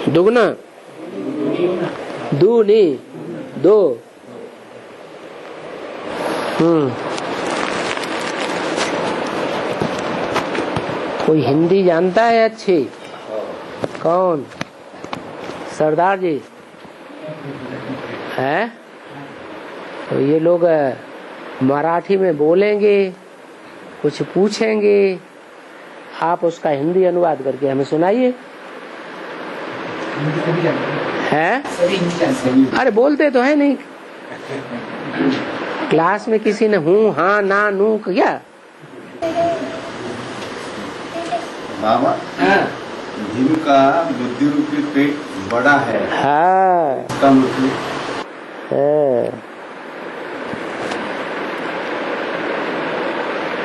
दुगना, दूनी, दो। कोई हिंदी जानता है अच्छी? कौन? सरदार जी है? तो ये लोग मराठी में बोलेंगे, कुछ पूछेंगे, आप उसका हिंदी अनुवाद करके हमें सुनाइए। है? अरे बोलते तो है नहीं। क्लास में किसी ने हूँ हाँ ना नू क्या? बाबा, भीम का बुद्धि रूपी पेट बड़ा है। हाँ, इसका मतलब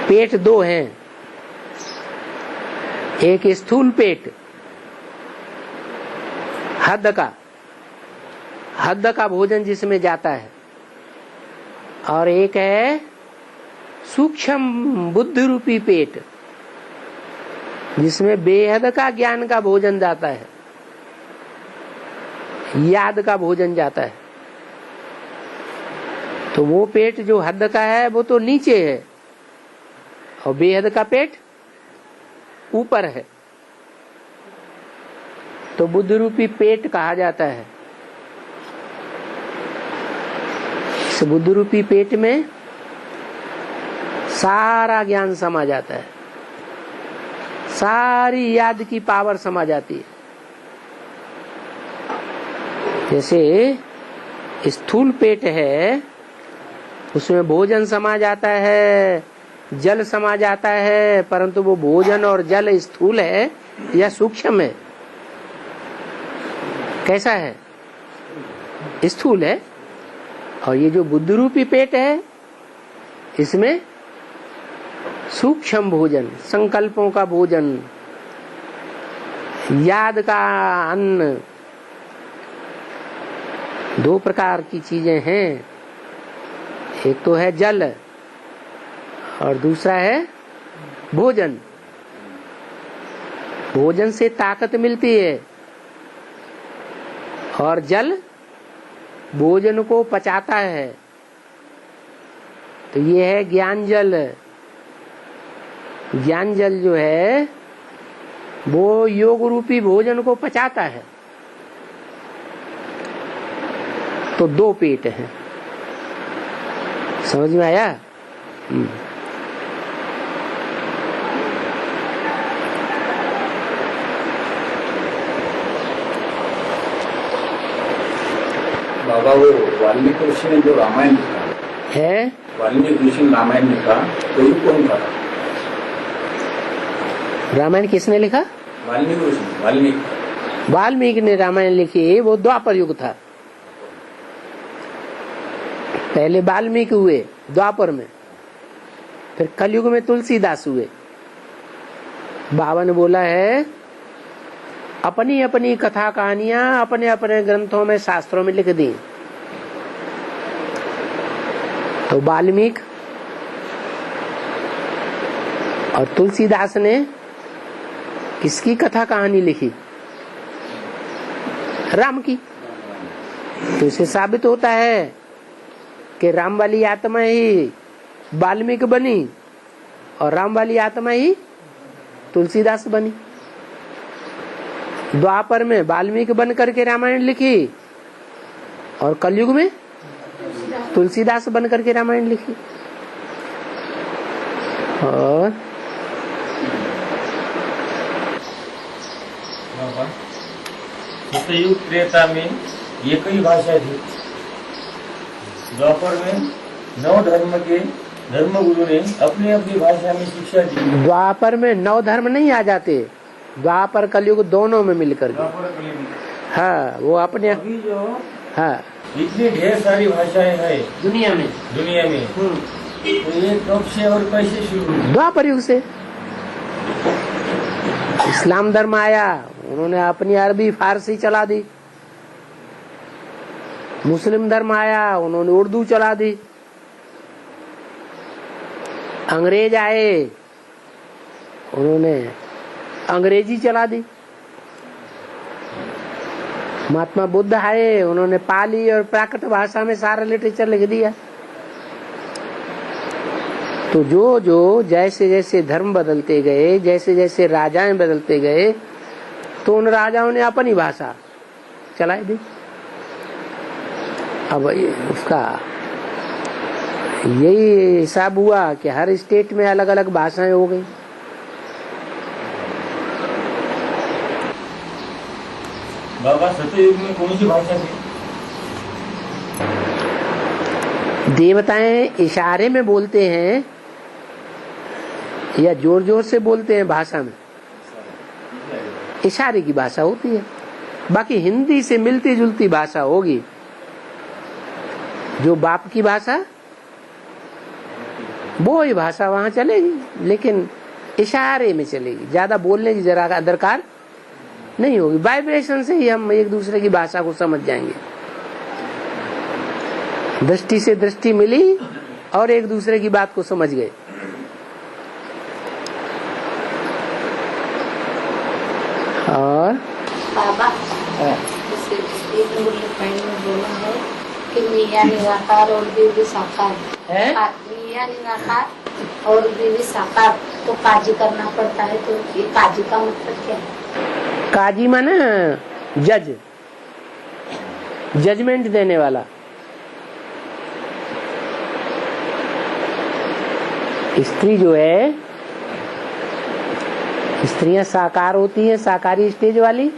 पेट दो हैं, एक स्थूल पेट हद का भोजन जिसमें जाता है, और एक है सूक्ष्म बुद्धि रूपी पेट जिसमें बेहद का ज्ञान का भोजन जाता है, याद का भोजन जाता है। तो वो पेट जो हद का है वो तो नीचे है, और बेहद का पेट ऊपर है। तो बुद्धि रूपी पेट कहा जाता है। इस बुद्धि रूपी पेट में सारा ज्ञान समा जाता है, सारी याद की पावर समा जाती है। जैसे स्थूल पेट है, उसमें भोजन समा जाता है, जल समा जाता है, परंतु वो भोजन और जल स्थूल है या सूक्ष्म है? कैसा है? स्थूल है। और ये जो बुद्धि रूपी पेट है, इसमें सूक्ष्म भोजन, संकल्पों का भोजन, याद का अन्न, दो प्रकार की चीजें हैं। एक तो है जल और दूसरा है भोजन। भोजन से ताकत मिलती है और जल भोजन को पचाता है। तो ये है ज्ञान जल। ज्ञान जल जो है वो योग रूपी भोजन को पचाता है। तो दो पेट हैं, समझ में आया? बाबा, वो वाल्मीकि ऋषि ने जो रामायण लिखा है, वाल्मीकि ऋषि ने रामायण लिखा, तो ये कौन था? रामायण किसने लिखा? वाल्मीकि ऋषि। वाल्मीकि ने रामायण लिखी, वो द्वापर युग था। पहले वाल्मीकि हुए द्वापर में, फिर कलयुग में तुलसीदास हुए। बाबा ने बोला है अपनी अपनी कथा कहानियां अपने अपने ग्रंथों में, शास्त्रों में लिख दी। तो वाल्मीकि और तुलसीदास ने किसकी कथा कहानी लिखी? राम की। तो इसे साबित होता है कि राम वाली आत्मा ही वाल्मीकि बनी और राम वाली आत्मा ही तुलसीदास बनी। द्वापर में वाल्मीकि बन करके रामायण लिखी और कलयुग में तुलसीदास बन करके रामायण लिखी। और सतयुग त्रेता में एक ही भाषा थी। द्वापर में 9 धर्म के धर्मगुरु ने अपनी अपनी भाषा में शिक्षा दी। द्वापर में 9 धर्म नहीं आ जाते, द्वापर कलयुग दोनों में मिलकर के। हाँ, वो अपने अभी जो हाँ इतनी ढेर सारी भाषाएं हैं दुनिया में तो ये कब से और कैसे शुरू हुई? द्वापर युग से। इस्लाम धर्म आया, उन्होंने अपनी अरबी फारसी चला दी। मुस्लिम धर्म आया, उन्होंने उर्दू चला दी। अंग्रेज आए, उन्होंने अंग्रेजी चला दी। महात्मा बुद्ध आए, उन्होंने पाली और प्राकृत भाषा में सारा लिटरेचर लिख दिया। तो जो जो जैसे जैसे धर्म बदलते गए, जैसे जैसे राजाएं बदलते गए, तो उन राजाओं ने अपनी भाषा चलाई दी। अब उसका यही हिसाब हुआ कि हर स्टेट में अलग अलग भाषाएं हो गई। बाबा सतयुग में कौन सी भाषा थी? देवताएं इशारे में बोलते हैं या जोर जोर से बोलते हैं भाषा में? इशारे की भाषा होती है। बाकी हिंदी से मिलती जुलती भाषा होगी, जो बाप की भाषा वो ही भाषा वहां चलेगी, लेकिन इशारे में चलेगी। ज्यादा बोलने की जरा दरकार नहीं होगी। वाइब्रेशन से ही हम एक दूसरे की भाषा को समझ जाएंगे। दृष्टि से दृष्टि मिली और एक दूसरे की बात को समझ गए। और बाबा जैसे एक नंबर पॉइंट में बोला है कि मियां निराकार और बीवी साकार है। मियां निराकार और बीवी साकार तो काजी करना पड़ता है। तो ये काजी का मतलब क्या है? काजी माने जज, जजमेंट देने वाला। स्त्री जो है, स्त्रियां साकार होती हैं, साकारी स्टेज वाली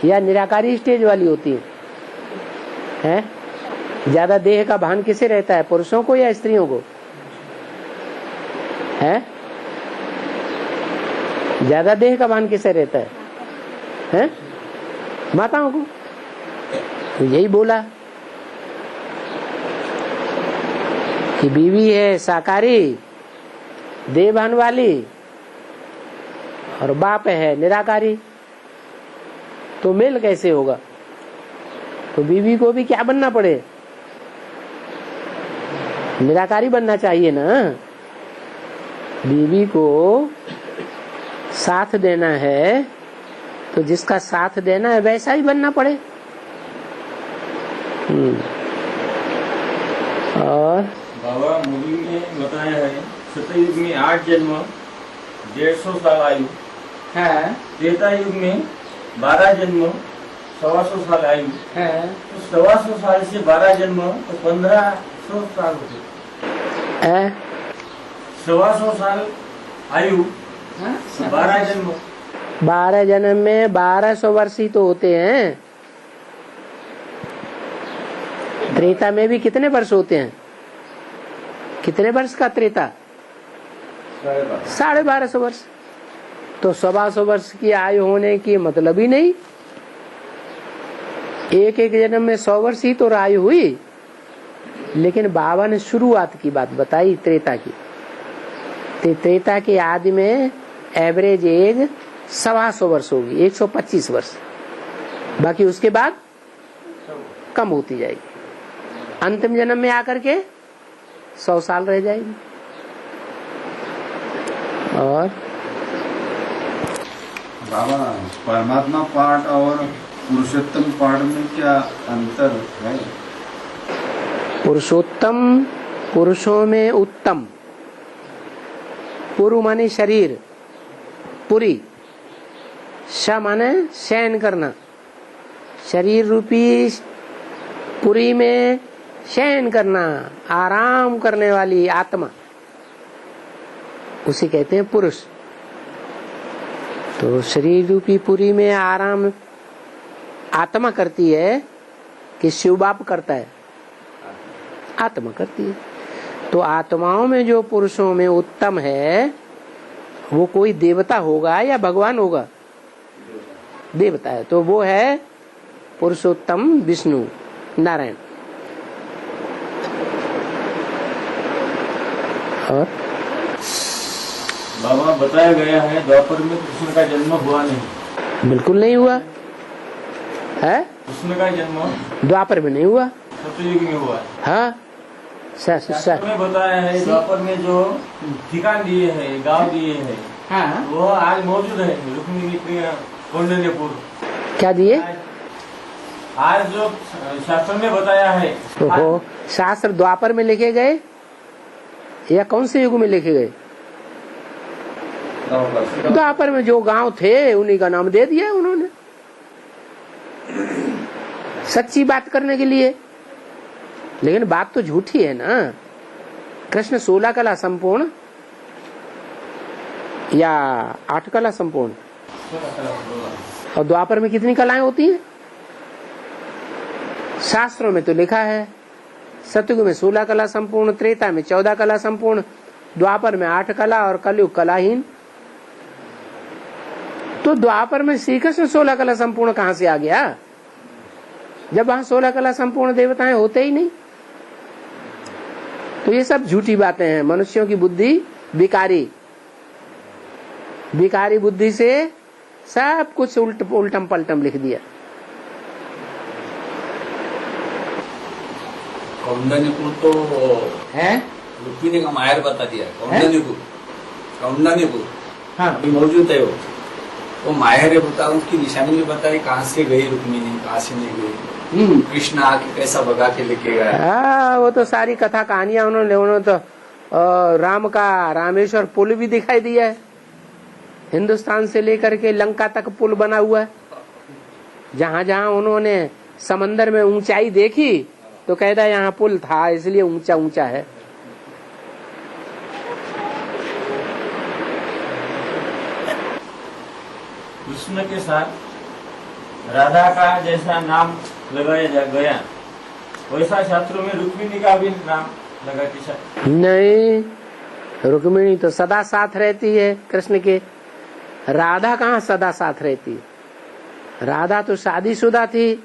या निराकारी स्टेज वाली होती हैं? ज्यादा देह का भान किसे रहता है, पुरुषों को या स्त्रियों को? है ज्यादा देह का भान किसे रहता है? माताओं को। तो यही बोला कि बीवी है साकारी देहभान वाली और बाप है निराकारी, तो मेल कैसे होगा? तो बीवी को भी क्या बनना पड़े? निराकारी बनना चाहिए ना। बीवी को साथ देना है तो जिसका साथ देना है वैसा ही बनना पड़े। और बाबा मूवी में बताया है सतयुग में 8 जन्म 150 साल आयु है, त्रेता युग में 12 जन्म 125 साल आयु है, तो 125 साल से 12 जन्म तो 1500 साल होते। 125 साल आयु 12 जन्म, 12 जन्म में 1200 वर्ष ही तो होते हैं। त्रेता में भी कितने वर्ष होते हैं? कितने वर्ष का त्रेता? 1250 वर्ष। तो 125 वर्ष की आयु होने की मतलब ही नहीं। एक एक जन्म में 100 वर्ष ही तो आयु हुई। लेकिन बाबा ने शुरुआत की बात बताई त्रेता की। त्रेता के आदि में एवरेज एज 125 वर्ष होगी, 125 वर्ष। बाकी उसके बाद कम होती जाएगी। अंतिम जन्म में आकर के 100 साल रह जाएगी। और बाबा परमात्मा पाठ और पुरुषोत्तम पाठ में क्या अंतर है? पुरुषोत्तम पुरुषों में उत्तम। पुरु माने शरीर, पुरी। श माने शयन करना। शरीर रूपी पुरी में शयन करना, आराम करने वाली आत्मा, उसे कहते हैं पुरुष। तो शरीर रूपी पुरी में आराम आत्मा करती है कि शिव बाप करता है? आत्मा करती है। तो आत्माओं में जो पुरुषों में उत्तम है वो कोई देवता होगा या भगवान होगा? देवता है। तो वो है पुरुषोत्तम विष्णु नारायण। और बाबा बताया गया है द्वापर में कृष्ण का जन्म हुआ नहीं। बिल्कुल नहीं हुआ है। कृष्ण का जन्म द्वापर में नहीं हुआ, सतयुग में हुआ। हाँ शास्त्र में बताया है द्वापर में जो ठिकान दिए हैं, गांव दिए हैं, हाँ, वो आज मौजूद है। रुक्मिणी कौंडिन्यपुर। क्या दिए? आज जो शास्त्र में बताया है, ओहो, शास्त्र द्वापर में लिखे गए या कौन से युग में लिखे गए? द्वापर में जो गांव थे उन्हीं का नाम दे दिया उन्होंने, सच्ची बात करने के लिए। लेकिन बात तो झूठी है ना। कृष्ण 16 कला संपूर्ण या 8 कला संपूर्ण, और द्वापर में कितनी कलाएं होती हैं? शास्त्रों में तो लिखा है सतयुग में 16 कला संपूर्ण, त्रेता में 14 कला संपूर्ण, द्वापर में 8 कला और कलयुग कलाहीन। तो द्वापर में श्री कृष्ण 16 कला संपूर्ण कहां से आ गया, जब वहां 16 कला संपूर्ण देवताएं होते ही नहीं? तो ये सब झूठी बातें हैं। मनुष्यों की बुद्धि विकारी बुद्धि से सब कुछ उल्टम पलटम लिख दिया। कौंडन्य को तो है रुक्मिणी का मायर बता दिया। कौंडन्य को हाँ अभी मौजूद है वो मायर है, बता उसकी निशानी भी बताई कहाँ से गई रुक्मिणी, कहाँ से नहीं गई, कृष्ण आके कैसा भगा के लेके गया। हाँ, वो तो सारी कथा कहानियां उन्होंने तो राम का रामेश्वर पुल भी दिखाई दिया है। हिंदुस्तान से लेकर के लंका तक पुल बना हुआ है। जहाँ जहाँ उन्होंने समंदर में ऊंचाई देखी तो कहता है यहाँ पुल था इसलिए ऊंचा ऊंचा है। कृष्ण के साथ राधा का जैसा नाम लगाया गया वैसा शास्त्रों में रुक्मिणी का भी नाम लगा के नहीं, रुक्मिणी तो सदा साथ रहती है कृष्ण के। राधा कहाँ सदा साथ रहती है? राधा तो शादीशुदा थी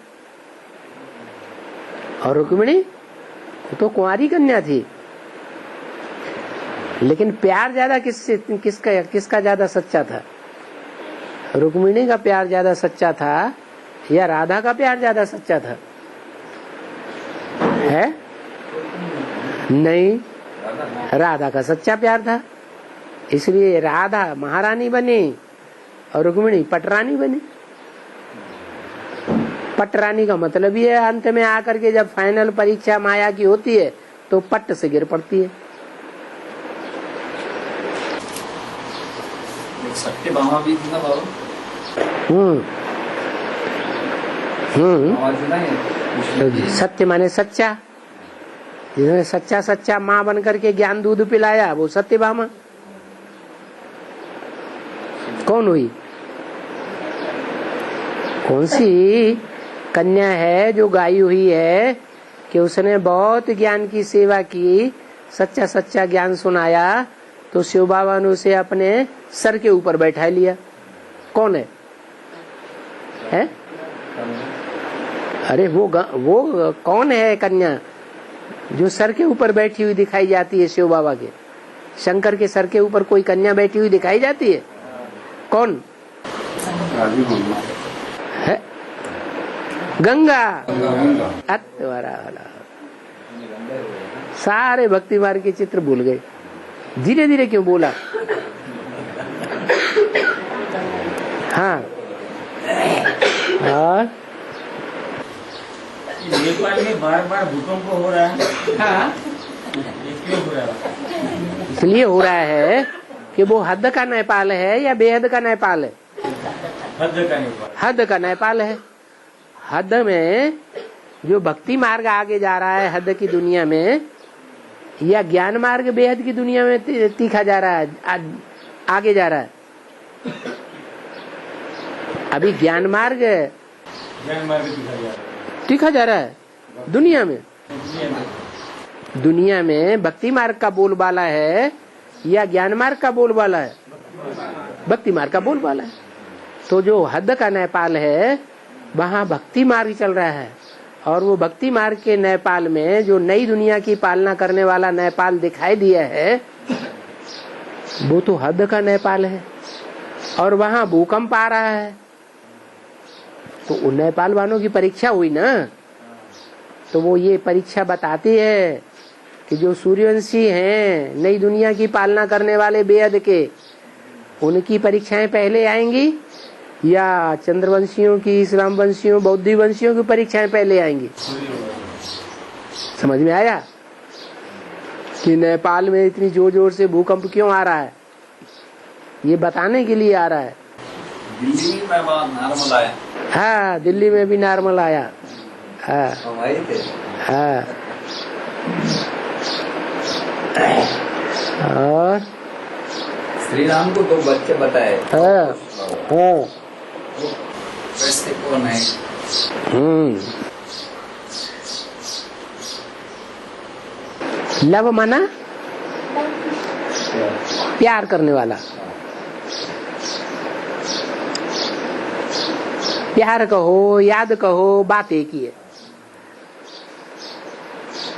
और रुक्मिणी तो कुंवारी कन्या थी। लेकिन प्यार ज्यादा किसका ज्यादा सच्चा था? रुक्मिणी का प्यार ज्यादा सच्चा था या राधा का प्यार ज्यादा सच्चा था? है नहीं, राधा का सच्चा प्यार था, इसलिए राधा महारानी बनी और रुक्मिणी पटरानी बनी। पटरानी का मतलब ये है अंत में आकर के जब फाइनल परीक्षा माया की होती है तो पट्ट से गिर पड़ती है। सत्यभामा भी थी ना बाबू। सत्य माने सच्चा, जिसने सच्चा सच्चा माँ बन करके ज्ञान दूध पिलाया वो सत्यभामा। कौन हुई? कौन सी कन्या है जो गाई हुई है कि उसने बहुत ज्ञान की सेवा की, सच्चा सच्चा ज्ञान सुनाया तो शिव बाबा ने उसे अपने सर के ऊपर बैठा लिया? कौन है? है? अरे वो कौन है कन्या जो सर के ऊपर बैठी हुई दिखाई जाती है शिव बाबा के? शंकर के सर के ऊपर कोई कन्या बैठी हुई दिखाई जाती है? कौन है? गंगा। सारे भक्ति मार्ग के चित्र भूल गए। धीरे धीरे क्यों बोला? हाँ, और नेपाल में बार बार भूकंप हो रहा है। हाँ, क्यों हो रहा है? इसलिए हो रहा है कि वो हद का नेपाल है या बेहद का नेपाल है? हद का नेपाल। हद का नेपाल है। हद में जो भक्ति मार्ग आगे जा रहा है हद की दुनिया में, या ज्ञान मार्ग बेहद की दुनिया में तीखा जा रहा है, आगे जा रहा है? अभी ज्ञान मार्ग तीखा जा रहा है दुनिया में। दुनिया में भक्ति मार्ग का बोलबाला है या ज्ञान मार्ग का बोलबाला है? भक्ति मार्ग का बोलबाला है। तो जो हद का नेपाल है वहाँ भक्ति मार्ग चल रहा है, और वो भक्ति मार्ग के नेपाल में जो नई दुनिया की पालना करने वाला नेपाल दिखाई दिया है वो तो हद का नेपाल है, और वहाँ भूकंप आ रहा है। तो उन नेपाल वालों की परीक्षा हुई ना, तो वो ये परीक्षा बताती है कि जो सूर्यवंशी हैं नई दुनिया की पालना करने वाले बेअद के, उनकी परीक्षाएं पहले आएंगी या चंद्रवंशियों की, इस्लाम वंशियों, बौद्धी वंशियों की परीक्षाएं पहले आएंगी? समझ में आया कि नेपाल में इतनी जोर जोर से भूकंप क्यों आ रहा है? ये बताने के लिए आ रहा है। दिल्ली में नॉर्मल आया। हाँ, दिल्ली में भी नॉर्मल आया। हाँ हाँ। और श्री राम को 2 बच्चे बताए। हाँ हाँ। वैसे कौन है? लव माना प्यार करने वाला। प्यार कहो, याद कहो, बात एक ही है।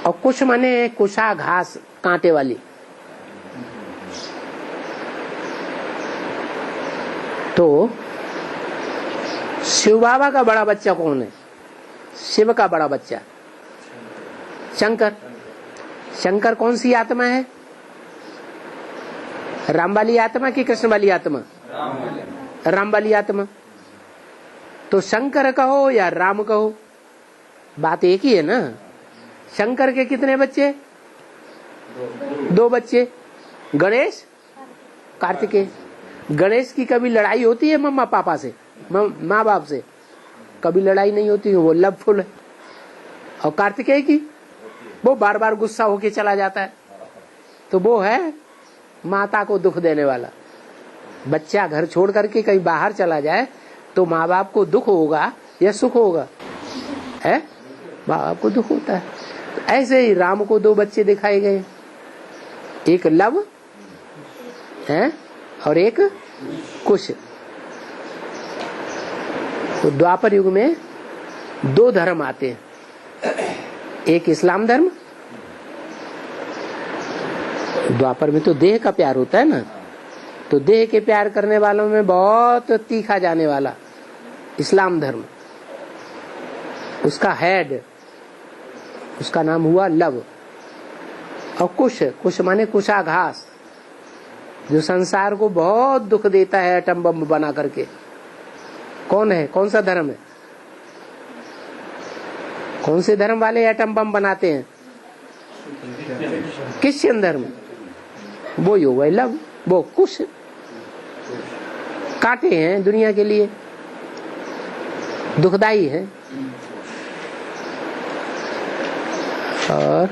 और कुश माने कुशा, घास कांटे वाली। तो शिव बाबा का बड़ा बच्चा कौन है? शिव का बड़ा बच्चा शंकर। शंकर कौन सी आत्मा है? राम वाली आत्मा की कृष्ण वाली आत्मा? राम वाली आत्मा। तो शंकर कहो या राम कहो, बात एक ही है ना। शंकर के कितने बच्चे? 2 बच्चे, गणेश, कार्तिकेय। गणेश की कभी लड़ाई होती है मम्मा पापा से, माँ बाप से? कभी लड़ाई नहीं होती है, वो लवफुल है। और कार्तिकेय की वो बार बार गुस्सा होके चला जाता है, तो वो है माता को दुख देने वाला। बच्चा घर छोड़ करके कहीं बाहर चला जाए तो माँ बाप को दुख होगा या सुख होगा? है, माँ बाप को दुख होता है। तो ऐसे ही राम को 2 बच्चे दिखाए गए, एक लव है और एक कुश। तो द्वापर युग में 2 धर्म आते हैं, एक इस्लाम धर्म। द्वापर में तो देह का प्यार होता है ना, तो देह के प्यार करने वालों में बहुत तीखा जाने वाला इस्लाम धर्म, उसका हेड, उसका नाम हुआ लव। और कुश, कुश माने कुशाघास, जो संसार को बहुत दुख देता है एटम बम बना करके। कौन है? कौन सा धर्म है? कौन से धर्म वाले एटम बम बनाते हैं? क्रिश्चियन धर्म। वो ही हुआ लव, वो कुश। कांटे हैं दुनिया के लिए, दुखदाई है। और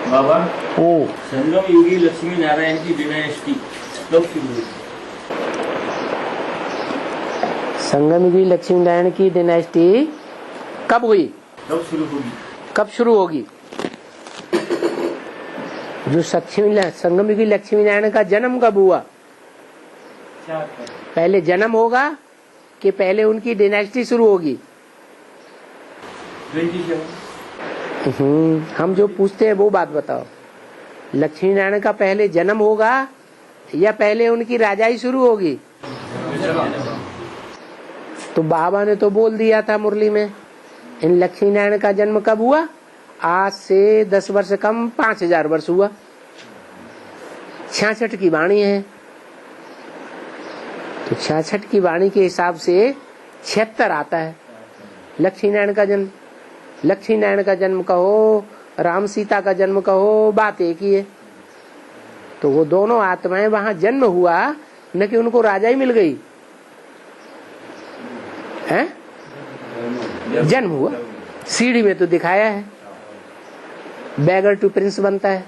बाबा, संगम युगी लक्ष्मी नारायण की डिनाइस्टी कब शुरू हुई? संगम युगी लक्ष्मी नारायण की डिनाइस्टी कब हुई? कब शुरू होगी? कब शुरू होगी? जो संगम युगी लक्ष्मी नारायण का जन्म कब हुआ? पहले जन्म होगा कि पहले उनकी डिनाइस्टी शुरू होगी? 27। हम जो पूछते हैं वो बात बताओ। लक्ष्मी नारायण का पहले जन्म होगा या पहले उनकी राजाई शुरू होगी? तो बाबा ने तो बोल दिया था मुरली में, इन लक्ष्मी नारायण का जन्म कब हुआ? आज से 10 वर्ष कम 5000 वर्ष हुआ। 66 की वाणी है, तो 66 की वाणी के हिसाब से 76 आता है लक्ष्मी नारायण का जन्म। लक्ष्मी नारायण का जन्म कहो, राम सीता का जन्म कहो, बात एक ही है। तो वो दोनों आत्माएं वहां जन्म हुआ, न कि उनको राजाई मिल गई है। जन्म हुआ। सीढ़ी में तो दिखाया है बैगर टू प्रिंस बनता है।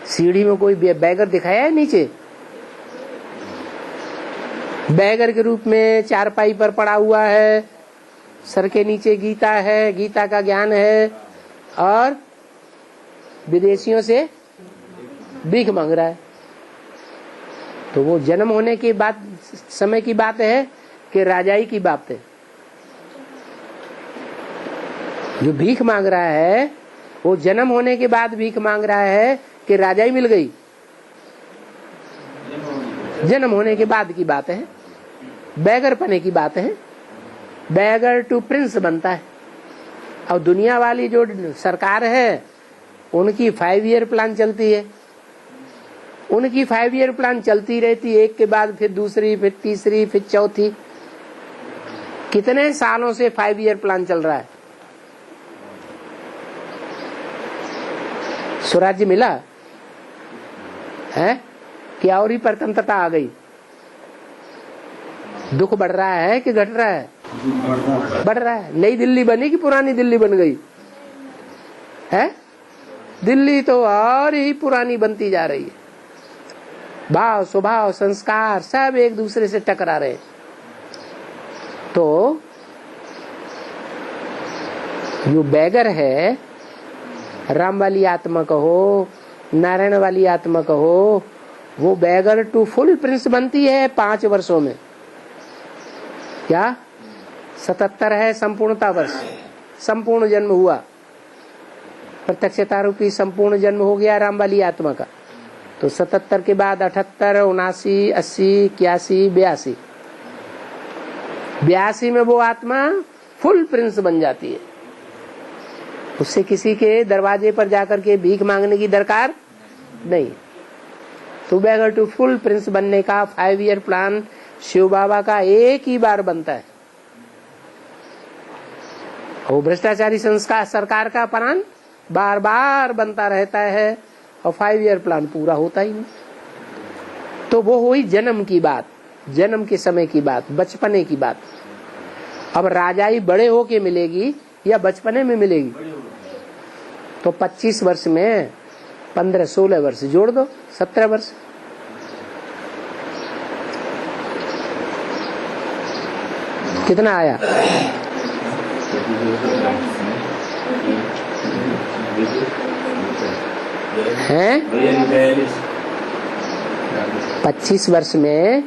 सीढ़ी में कोई बैगर दिखाया है नीचे? बैगर के रूप में चारपाई पर पड़ा हुआ है, सर के नीचे गीता है, गीता का ज्ञान है, और विदेशियों से भीख मांग रहा है। तो वो जन्म होने के बाद समय की बात है कि राजाई की बात है? जो भीख मांग रहा है वो जन्म होने के बाद भीख मांग रहा है कि राजाई मिल गई? जन्म होने के बाद की बात है, बैगर पने की बात है। बैगर टू प्रिंस बनता है। और दुनिया वाली जो सरकार है उनकी 5 ईयर प्लान चलती है। उनकी 5 ईयर प्लान चलती रहती, एक के बाद फिर दूसरी, फिर तीसरी, फिर चौथी। कितने सालों से 5 ईयर प्लान चल रहा है। स्वराज्य मिला है क्या और ही परतंत्रता आ गई? दुख बढ़ रहा है कि घट रहा है? बढ़ रहा है। नई दिल्ली बनी कि पुरानी दिल्ली बन गई है? दिल्ली तो और ही पुरानी बनती जा रही है। भाव, स्वभाव, संस्कार सब एक दूसरे से टकरा रहे हैं। तो जो बैगर है, राम वाली आत्मा कहो, नारायण वाली आत्मा कहो, वो बैगर टू फुल प्रिंस बनती है 5 वर्षों में। क्या 77 है संपूर्णता वर्ष, संपूर्ण जन्म हुआ, प्रत्यक्षता रूपी संपूर्ण जन्म हो गया राम वाली आत्मा का। तो 77 के बाद 78, 79, 80, 81, 82, 82 में वो आत्मा फुल प्रिंस बन जाती है। उससे किसी के दरवाजे पर जाकर के भीख मांगने की दरकार नहीं। तो बैगर टू फुल प्रिंस बनने का 5 ईयर प्लान शिव बाबा का एक ही बार बनता है। वो भ्रष्टाचारी संस्कार सरकार का प्लान बार बार बनता रहता है और 5 ईयर प्लान पूरा होता ही नहीं। तो वो हुई जन्म की बात, जन्म के समय की बात, बचपने की बात। अब राजाई बड़े होके मिलेगी या बचपने में मिलेगी? तो 25 वर्ष में 15-16 वर्ष जोड़ दो, 17 वर्ष। कितना आया? हैं 25 वर्ष में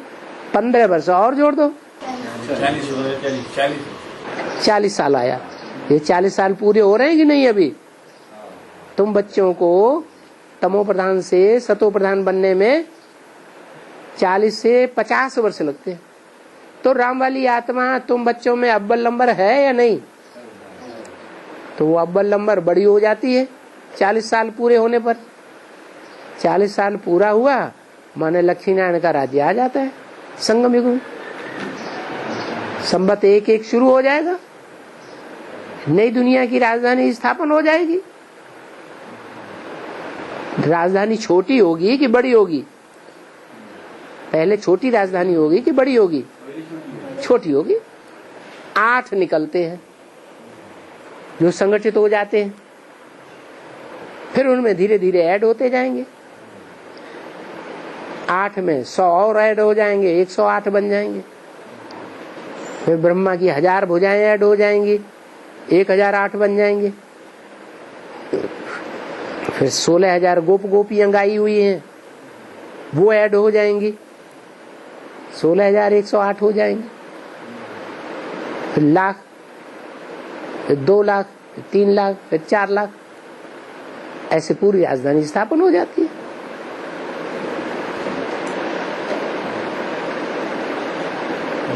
15 वर्ष और जोड़ दो, 40 साल आया। ये 40 साल पूरे हो रहे हैं कि नहीं? अभी तुम बच्चों को तमो प्रधान से सतो प्रधान बनने में 40 से 50 वर्ष लगते हैं। तो राम वाली आत्मा तुम बच्चों में अव्वल नंबर है या नहीं? तो वो अव्वल नंबर बड़ी हो जाती है 40 साल पूरे होने पर। 40 साल पूरा हुआ माने लक्ष्मी नारायण का राज्य आ जाता है संगम युग में। संवत 1-1 शुरू हो जाएगा, नई दुनिया की राजधानी स्थापन हो जाएगी। राजधानी छोटी होगी कि बड़ी होगी? पहले छोटी राजधानी होगी कि बड़ी होगी? छोटी होगी। 8 निकलते हैं जो संगठित हो जाते हैं, फिर उनमें धीरे धीरे ऐड होते जाएंगे। 8 में 100 और ऐड हो जाएंगे, 108 बन जाएंगे। फिर ब्रह्मा की 1000 भुजाएं ऐड हो जाएंगी, 1008 बन जाएंगे। फिर 16,000 गोप गोपियां गाई हुई हैं, वो ऐड हो जाएंगी, 16,108 हो जाएंगे। फिर लाख, फिर 2 लाख, फिर 3 लाख, फिर 4 लाख, ऐसे पूरी राजधानी स्थापन हो जाती है।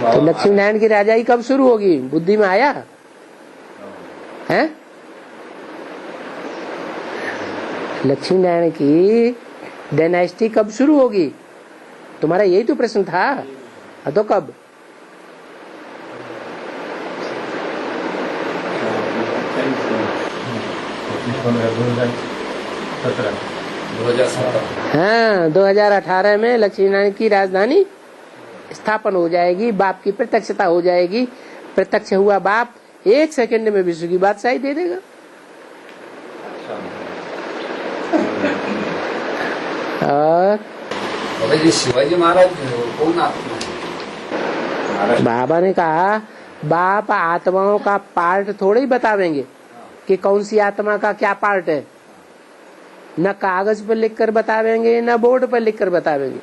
तो लक्ष्मी नारायण की राजाई कब शुरू होगी? बुद्धि में आया है? लक्ष्मी नारायण की डायनेस्टी कब शुरू होगी? तुम्हारा यही तो प्रश्न था। तो कब? हाँ, 2018 में लक्ष्मी नारायण की राजधानी स्थापन हो जाएगी। बाप की प्रत्यक्षता हो जाएगी। प्रत्यक्ष हुआ बाप 1 सेकंड में विश्व की बादशाही दे देगा। और शिवाजी महाराज कौन आत्मा है? बाबा ने कहा बाप आत्माओं का पार्ट थोड़े ही बतावेंगे कि कौन सी आत्मा का क्या पार्ट है। न कागज पर लिखकर बतावेंगे, न बोर्ड पर लिखकर बतावेंगे।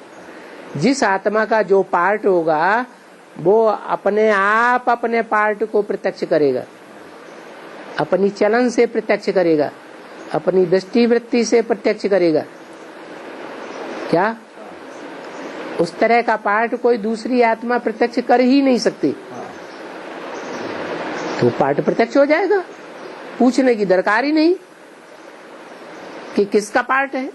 जिस आत्मा का जो पार्ट होगा वो अपने आप अपने पार्ट को प्रत्यक्ष करेगा, अपनी चलन से प्रत्यक्ष करेगा, अपनी दृष्टि वृत्ति से प्रत्यक्ष करेगा। क्या उस तरह का पार्ट कोई दूसरी आत्मा प्रत्यक्ष कर ही नहीं सकती। तो पार्ट प्रत्यक्ष हो जाएगा, पूछने की दरकार ही नहीं कि किसका पार्ट है।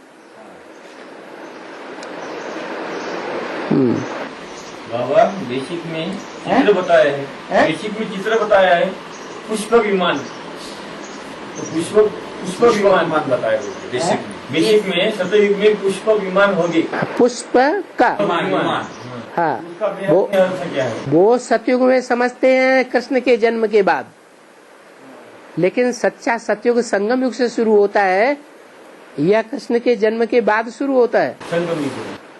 बाबा बेसिक में चित्र बताया है, बेसिक में चित्र बताया है पुष्प विमान, तो पुष्प विमान बताया है बेसिक में सतयुग में पुष्प विमान होगी, पुष्प का विमान। हाँ, उसका अर्थ क्या है? वो सतयुग में समझते हैं कृष्ण के जन्म के बाद, लेकिन सच्चा सतयुग संगम युग से शुरू होता है या कृष्ण के जन्म के बाद शुरू होता है? संगम युग।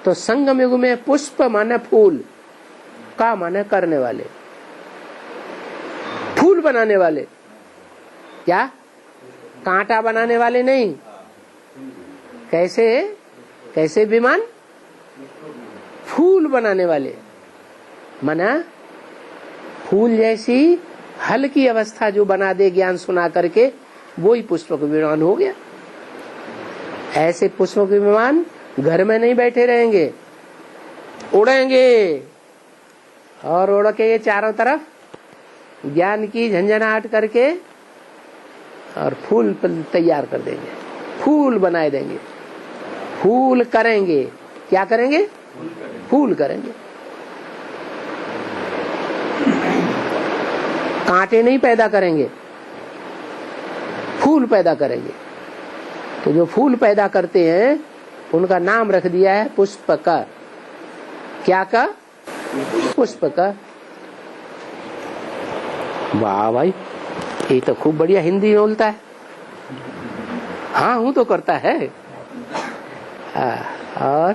तो संगम युग में पुष्प माने फूल, का माने करने वाले, फूल बनाने वाले, क्या कांटा बनाने वाले नहीं। कैसे विमान? फूल बनाने वाले, माना फूल जैसी हल्की अवस्था जो बना दे ज्ञान सुना करके, वही पुष्पक विमान हो गया। ऐसे पुष्पक विमान घर में नहीं बैठे रहेंगे, उड़ेंगे और उड़ के चारों तरफ ज्ञान की झंझनाहट करके और फूल तैयार कर देंगे, फूल बनाए देंगे, फूल करेंगे। क्या करेंगे? फूल करेंगे। कांटे नहीं पैदा करेंगे, फूल पैदा करेंगे। तो जो फूल पैदा करते हैं उनका नाम रख दिया है पुष्प का। क्या का? पुष्प का। वाह भाई, ये तो खूब बढ़िया हिंदी बोलता है। हाँ हूँ तो करता है। और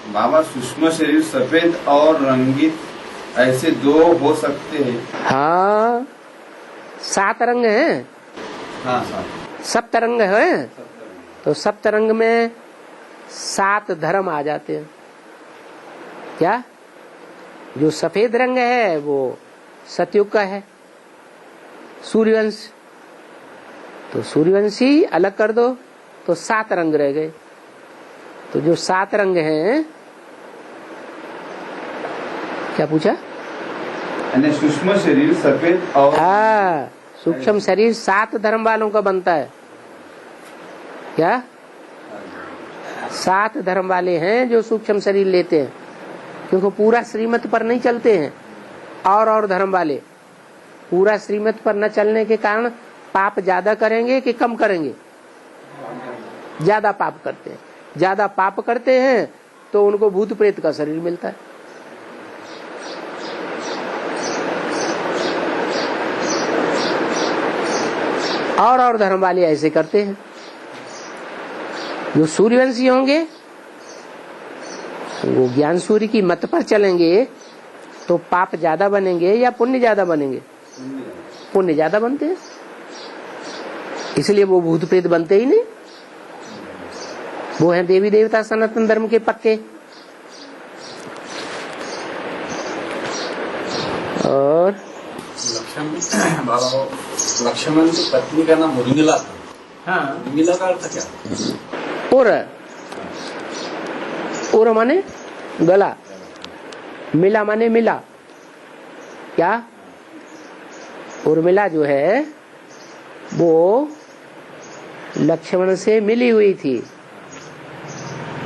बाबा सूक्ष्म शरीर सफेद और रंगीत ऐसे दो हो सकते हैं? हाँ, 7 रंग हैं। हाँ साहब, सप्तरंग है, तो सप्तरंग में 7 धर्म आ जाते हैं। क्या? जो सफेद रंग है वो सतयुग का है, सूर्यवंश। तो सूर्यवंशी अलग कर दो तो 7 रंग रह गए। तो जो 7 रंग हैं, क्या पूछा? सूक्ष्म शरीर सफेद और हाँ, सूक्ष्म शरीर 7 धर्म वालों का बनता है। क्या? 7 धर्म वाले हैं जो सूक्ष्म शरीर लेते हैं, क्योंकि पूरा श्रीमत पर नहीं चलते हैं। और धर्म वाले पूरा श्रीमत पर न चलने के कारण पाप ज्यादा करेंगे कि कम करेंगे? ज्यादा पाप करते हैं। ज्यादा पाप करते हैं तो उनको भूत प्रेत का शरीर मिलता है। और धर्म वाले ऐसे करते हैं। जो सूर्यवंशी होंगे वो ज्ञान सूर्य की मत पर चलेंगे तो पाप ज्यादा बनेंगे या पुण्य ज्यादा बनेंगे? पुण्य ज्यादा बनते हैं, इसलिए वो भूत प्रेत बनते ही नहीं। वो हैं देवी देवता सनातन धर्म के पक्के। और लक्ष्मण की पत्नी का नाम उर्मिला था। हाँ, उर्मिला का अर्थ क्या? उर माने गला, मिला माने मिला। क्या? उर्मिला जो है वो लक्ष्मण से मिली हुई थी।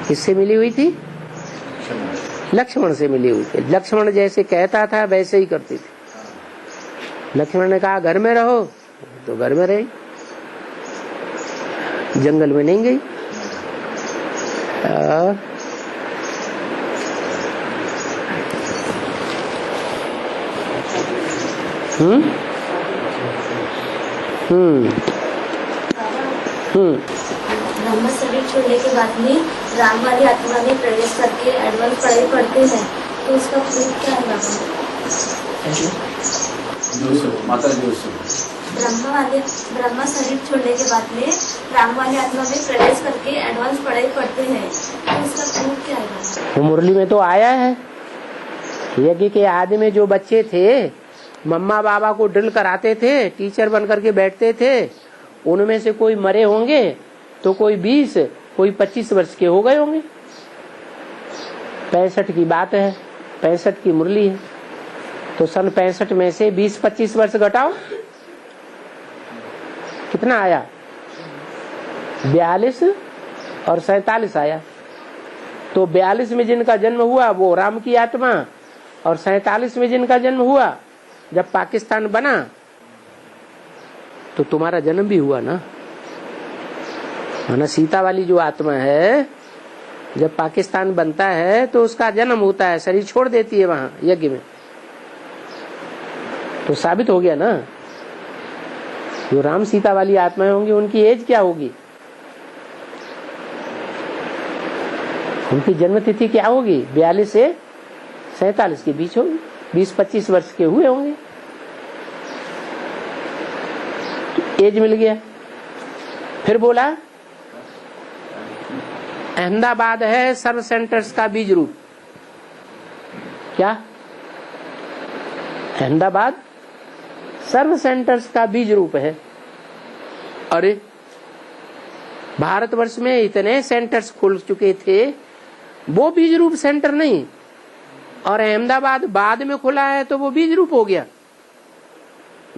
किससे मिली हुई थी? लक्ष्मण से मिली हुई थी। लक्ष्मण जैसे कहता था वैसे ही करती थी। लक्ष्मण ने कहा घर में रहो तो घर में रही, जंगल में नहीं गई। ब्रह्म शरीर छोड़ने के बाद में राम वाली आत्मा में प्रवेश करके एडवांस पढ़ाई पढ़ते हैं, तो उसका प्रूफ क्या है? ब्रह्म शरीर छोड़ने के बाद में राम वाली आत्मा में प्रवेश करके एडवांस पढ़ाई पढ़ते हैं, तो उसका प्रूफ क्या है? वो मुरली में तो आया है। यज्ञ के आदि में जो बच्चे थे मम्मा बाबा को ड्रिल कराते थे, टीचर बन करके बैठते थे, उनमें से कोई मरे होंगे तो कोई 20 कोई 25 वर्ष के हो गए होंगे। 65 की बात है, 65 की मुरली है, तो सन 65 में से 20-25 वर्ष घटाओ, कितना आया? 42 और 47 आया। तो 42 में जिनका जन्म हुआ वो राम की आत्मा, और 47 में जिनका जन्म हुआ जब पाकिस्तान बना, तो तुम्हारा जन्म भी हुआ ना। सीता वाली जो आत्मा है जब पाकिस्तान बनता है तो उसका जन्म होता है, शरीर छोड़ देती है वहां यज्ञ में, तो साबित हो गया ना। जो राम सीता वाली आत्माएं होंगी उनकी एज क्या होगी, उनकी जन्म तिथि क्या होगी, 42 से 47 के बीच होगी, 20-25 वर्ष के हुए होंगे, तो एज मिल गया। फिर बोला अहमदाबाद है सर्व सेंटर्स का बीज रूप। क्या? अहमदाबाद सर्व सेंटर्स का बीज रूप है। अरे भारतवर्ष में इतने सेंटर्स खुल चुके थे, वो बीज रूप सेंटर नहीं, और अहमदाबाद बाद में खुला है तो वो बीज रूप हो गया।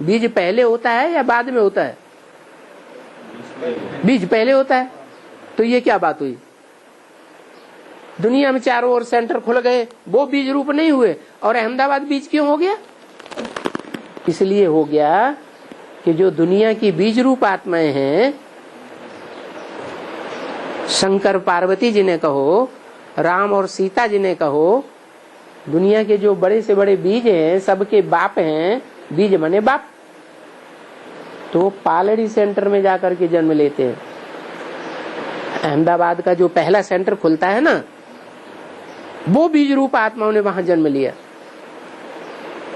बीज पहले होता है या बाद में होता है? बीज पहले होता है। तो ये क्या बात हुई? दुनिया में चारों ओर सेंटर खुल गए, वो बीज रूप नहीं हुए, और अहमदाबाद बीज क्यों हो गया? इसलिए हो गया कि जो दुनिया की बीज रूप आत्माएं हैं, शंकर पार्वती जिन्हें कहो, राम और सीता जिन्हें कहो, दुनिया के जो बड़े से बड़े बीज हैं, सबके बाप हैं, बीज माने बाप, तो पालड़ी सेंटर में जाकर के जन्म लेते हैं। अहमदाबाद का जो पहला सेंटर खुलता है ना, वो बीज रूप आत्माओं ने वहां जन्म लिया।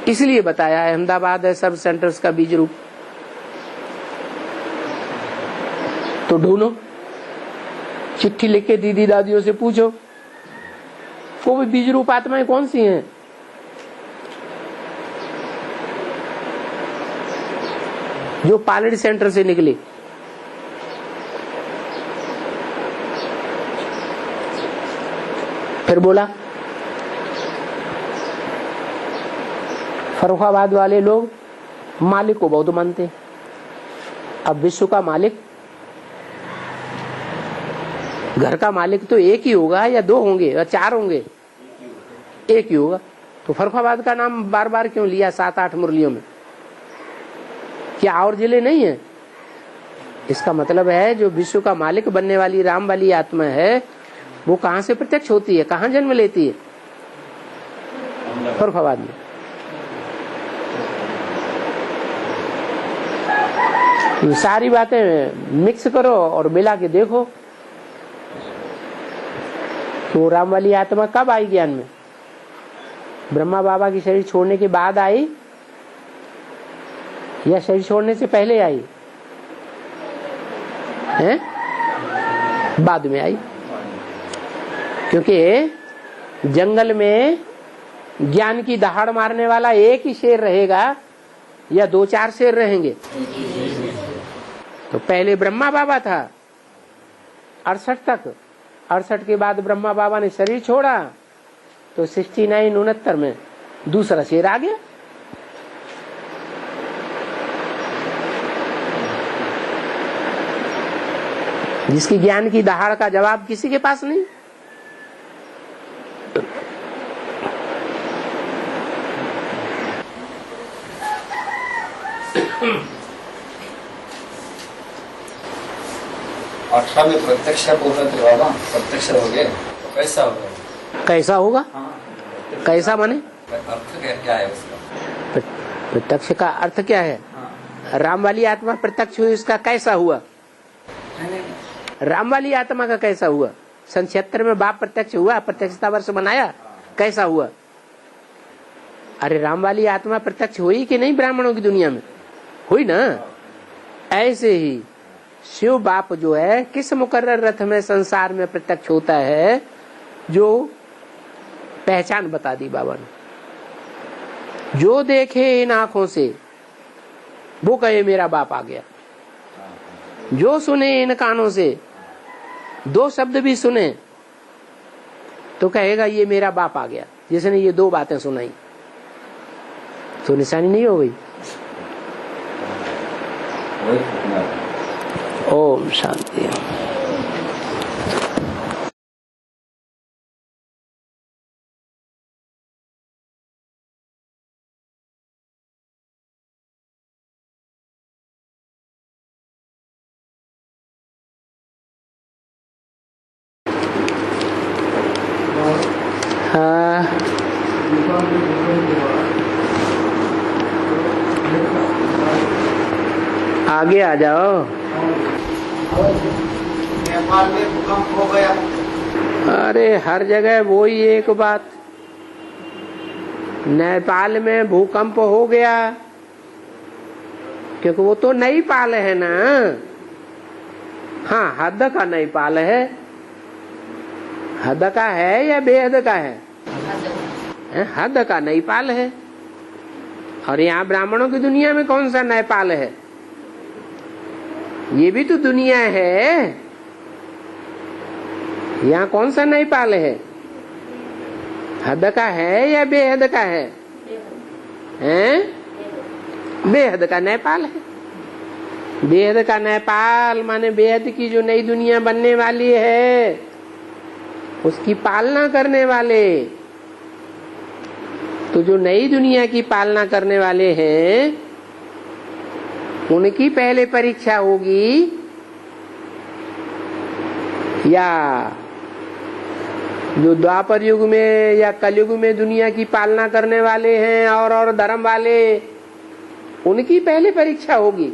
इसलिए बताया अहमदाबाद है सब सेंटर्स का बीज रूप। तो ढूंढो, चिट्ठी लिख के दीदी दादियों से पूछो वो भी बीज रूप आत्माएं कौन सी हैं। जो पालड़ी सेंटर से निकली। फिर बोला फर्रुखाबाद वाले लोग मालिक को बहुत मानते हैं। अब विश्व का मालिक, घर का मालिक तो एक ही होगा या दो होंगे या चार होंगे? एक ही होगा। तो फर्रुखाबाद का नाम बार बार क्यों लिया 7-8 मुरलियों में? क्या और जिले नहीं है? इसका मतलब है जो विश्व का मालिक बनने वाली राम वाली आत्मा है, वो कहां से प्रत्यक्ष होती है, कहां जन्म लेती है? फर्रुखाबाद में। ये सारी बातें मिक्स करो और मिला के देखो तो राम वाली आत्मा कब आई ज्ञान में? ब्रह्मा बाबा की शरीर छोड़ने के बाद आई या शरीर छोड़ने से पहले आई है? बाद में आई, क्योंकि जंगल में ज्ञान की दहाड़ मारने वाला एक ही शेर रहेगा या 2-4 शेर रहेंगे? तो पहले ब्रह्मा बाबा था 68 तक, 68 के बाद ब्रह्मा बाबा ने शरीर छोड़ा तो 69-69 में दूसरा शेर आ गया। जिसकी ज्ञान की दहाड़ का जवाब किसी के पास नहीं। अठारह में प्रत्यक्ष बोल रहे थे बाबा, प्रत्यक्ष हो गए तो कैसा होगा? कैसा होगा? कैसा माने? अर्थ क्या है उसका? प्रत्यक्ष का अर्थ क्या है? राम वाली आत्मा प्रत्यक्ष हुई, उसका कैसा हुआ? राम वाली आत्मा का कैसा हुआ? 76 में बाप प्रत्यक्ष हुआ, प्रत्यक्षता वर्ष बनाया, कैसा हुआ? अरे राम वाली आत्मा प्रत्यक्ष हुई कि नहीं? ब्राह्मणों की दुनिया में हुई ना। ऐसे ही शिव बाप जो है किस मुकर्रर रथ में संसार में प्रत्यक्ष होता है, जो पहचान बता दी बाबा ने। जो देखे इन आंखों से वो कहे मेरा बाप आ गया। जो सुने इन कानों से, 2 शब्द भी सुने तो कहेगा ये मेरा बाप आ गया, जिसने ये 2 बातें सुनाई। तो निशानी नहीं हो गई? ओम शांति। आगे आ जाओ। नेपाल में भूकंप हो गया। अरे हर जगह वो ही एक बात। नेपाल में भूकंप हो गया क्योंकि वो तो नेपाल है ना। हाँ, हद का नेपाल है। हद का है या बेहद का है? हद का नेपाल है। और यहाँ ब्राह्मणों की दुनिया में कौन सा नेपाल है? ये भी तो दुनिया है। यहाँ कौन सा नेपाल है? हद का है या बेहद का है? बेहद का नेपाल है। बेहद का नेपाल माने बेहद की जो नई दुनिया बनने वाली है उसकी पालना करने वाले। तो जो नई दुनिया की पालना करने वाले हैं उनकी पहले परीक्षा होगी या जो द्वापर युग में या कलयुग में दुनिया की पालना करने वाले हैं और धर्म वाले, उनकी पहले परीक्षा होगी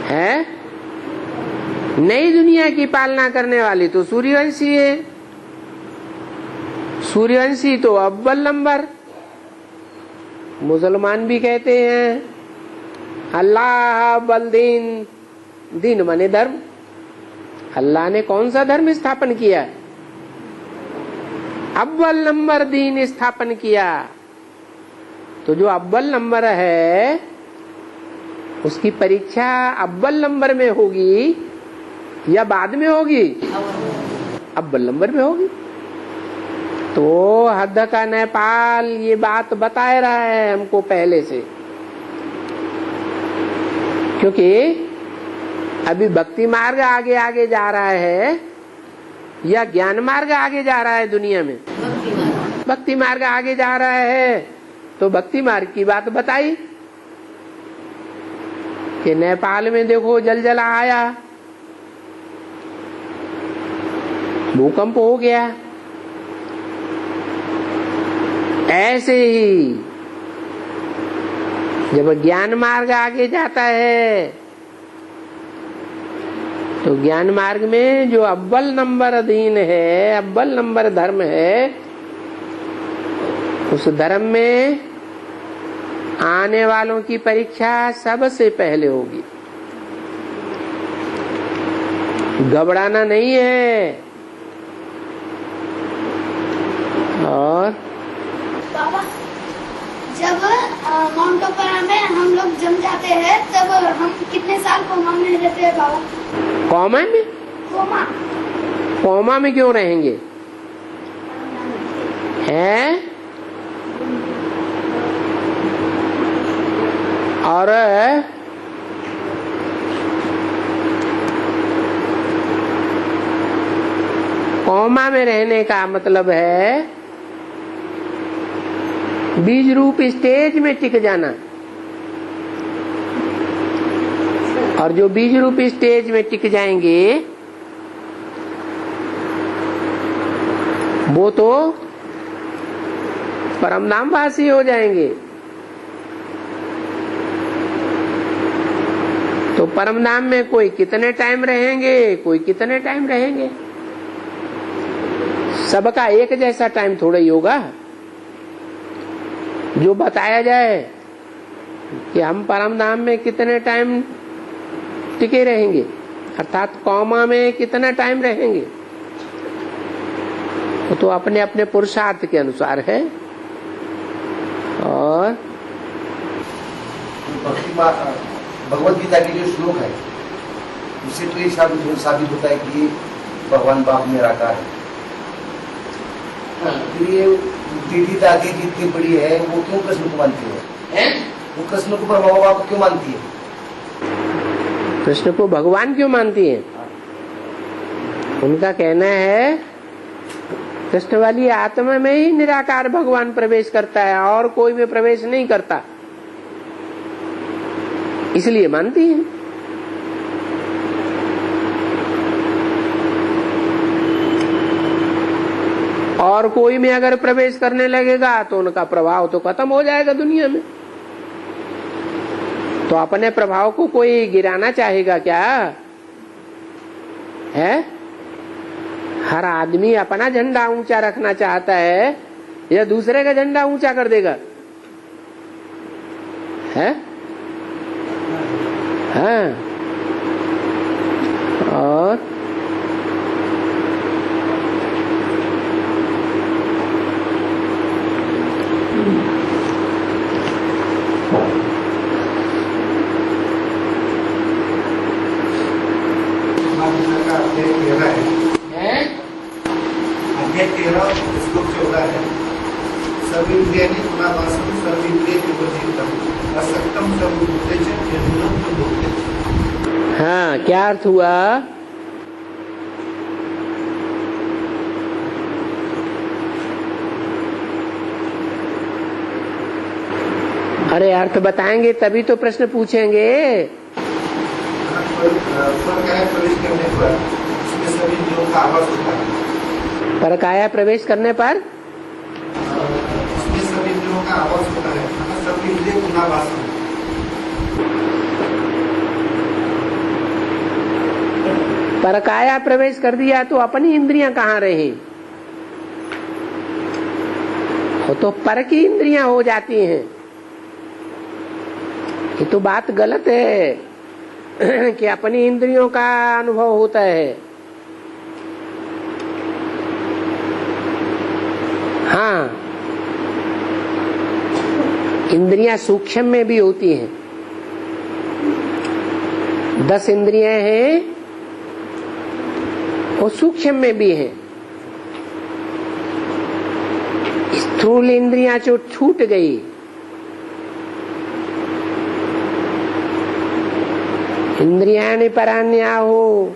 है। नई दुनिया की पालना करने वाली तो सूर्यवंशी है। सूर्यवंशी तो अव्वल नंबर। मुसलमान भी कहते हैं अल्लाह अव्वल दीन, दीन माने धर्म। अल्लाह ने कौन सा धर्म स्थापन किया? अव्वल नंबर दीन स्थापन किया। तो जो अव्वल नंबर है उसकी परीक्षा अव्वल नंबर में होगी या बाद में होगी? अव्वल नंबर में होगी। तो हद का नेपाल ये बात बता रहा है हमको पहले से, क्योंकि अभी भक्ति मार्ग आगे आगे जा रहा है या ज्ञान मार्ग आगे जा रहा है दुनिया में? भक्ति मार्ग आगे जा रहा है। तो भक्ति मार्ग की बात बताई कि नेपाल में देखो जलजला आया, भूकंप हो गया। ऐसे ही जब ज्ञान मार्ग आगे जाता है तो ज्ञान मार्ग में जो अव्वल नंबर दीन है, अव्वल नंबर धर्म है, उस धर्म में आने वालों की परीक्षा सबसे पहले होगी। घबराना नहीं है। और बाबा, जब माउंट ओपेरा में हम लोग जम जाते हैं तब हम कितने साल कोमा में रहते हैं बाबा? कोमा में? कोमा में क्यों रहेंगे? हैं? और कोमा में रहने का मतलब है बीज रूप स्टेज में टिक जाना। और जो बीज रूप स्टेज में टिक जाएंगे वो तो परमधामवासी हो जाएंगे। तो परमधाम में कोई कितने टाइम रहेंगे, कोई कितने टाइम रहेंगे। सबका एक जैसा टाइम थोड़ा ही होगा। जो बताया जाए कि हम परमधाम में कितने टाइम टिके रहेंगे, अर्थात कोमा में कितना टाइम रहेंगे, वो तो अपने अपने पुरुषार्थ के अनुसार है। और भगवत गीता के जो श्लोक है उससे तो ये साबित होता है कि भगवान बाप निराकार है। फिर ये दीदी दादी जितनी बड़ी है वो क्यों कृष्ण को मानती है? वो कृष्ण को परम बाप क्यों मानती है? कृष्ण को भगवान क्यों मानती है? उनका कहना है कृष्ण वाली आत्मा में ही निराकार भगवान प्रवेश करता है और कोई में प्रवेश नहीं करता, इसलिए मानती है। और कोई में अगर प्रवेश करने लगेगा तो उनका प्रभाव तो खत्म हो जाएगा दुनिया में। तो अपने प्रभाव को कोई गिराना चाहेगा क्या है? हर आदमी अपना झंडा ऊंचा रखना चाहता है या दूसरे का झंडा ऊंचा कर देगा है? हाँ। और अध्याय 13 श्लोक 14 है। सर्व इंद्रियाणि गुणावासं सर्व इंद्रिय विवर्जितम् असक्तम सर्वभूतेषु निर्गुणं प्रभुते। हाँ, क्या अर्थ हुआ? अरे अर्थ बताएंगे तभी तो प्रश्न पूछेंगे। प्रवेश करने पर उसमें सभी इंद्रियों का आवास होता है। परकाया प्रवेश करने पर उसमें सभी इंद्रियों का आवास होता है। सभी इंद्रिय गुणावास है। परकाया प्रवेश कर दिया तो अपनी इंद्रियां कहाँ रही? वो तो पर की इंद्रियां हो जाती हैं। ये तो बात गलत है कि अपनी इंद्रियों का अनुभव होता है। हाँ, इंद्रियां सूक्ष्म में भी होती हैं। 10 इंद्रियां हैं, वो सूक्ष्म में भी हैं। स्थूल इंद्रियां जो छूट गई, इंद्रियाणि पराण्याहो,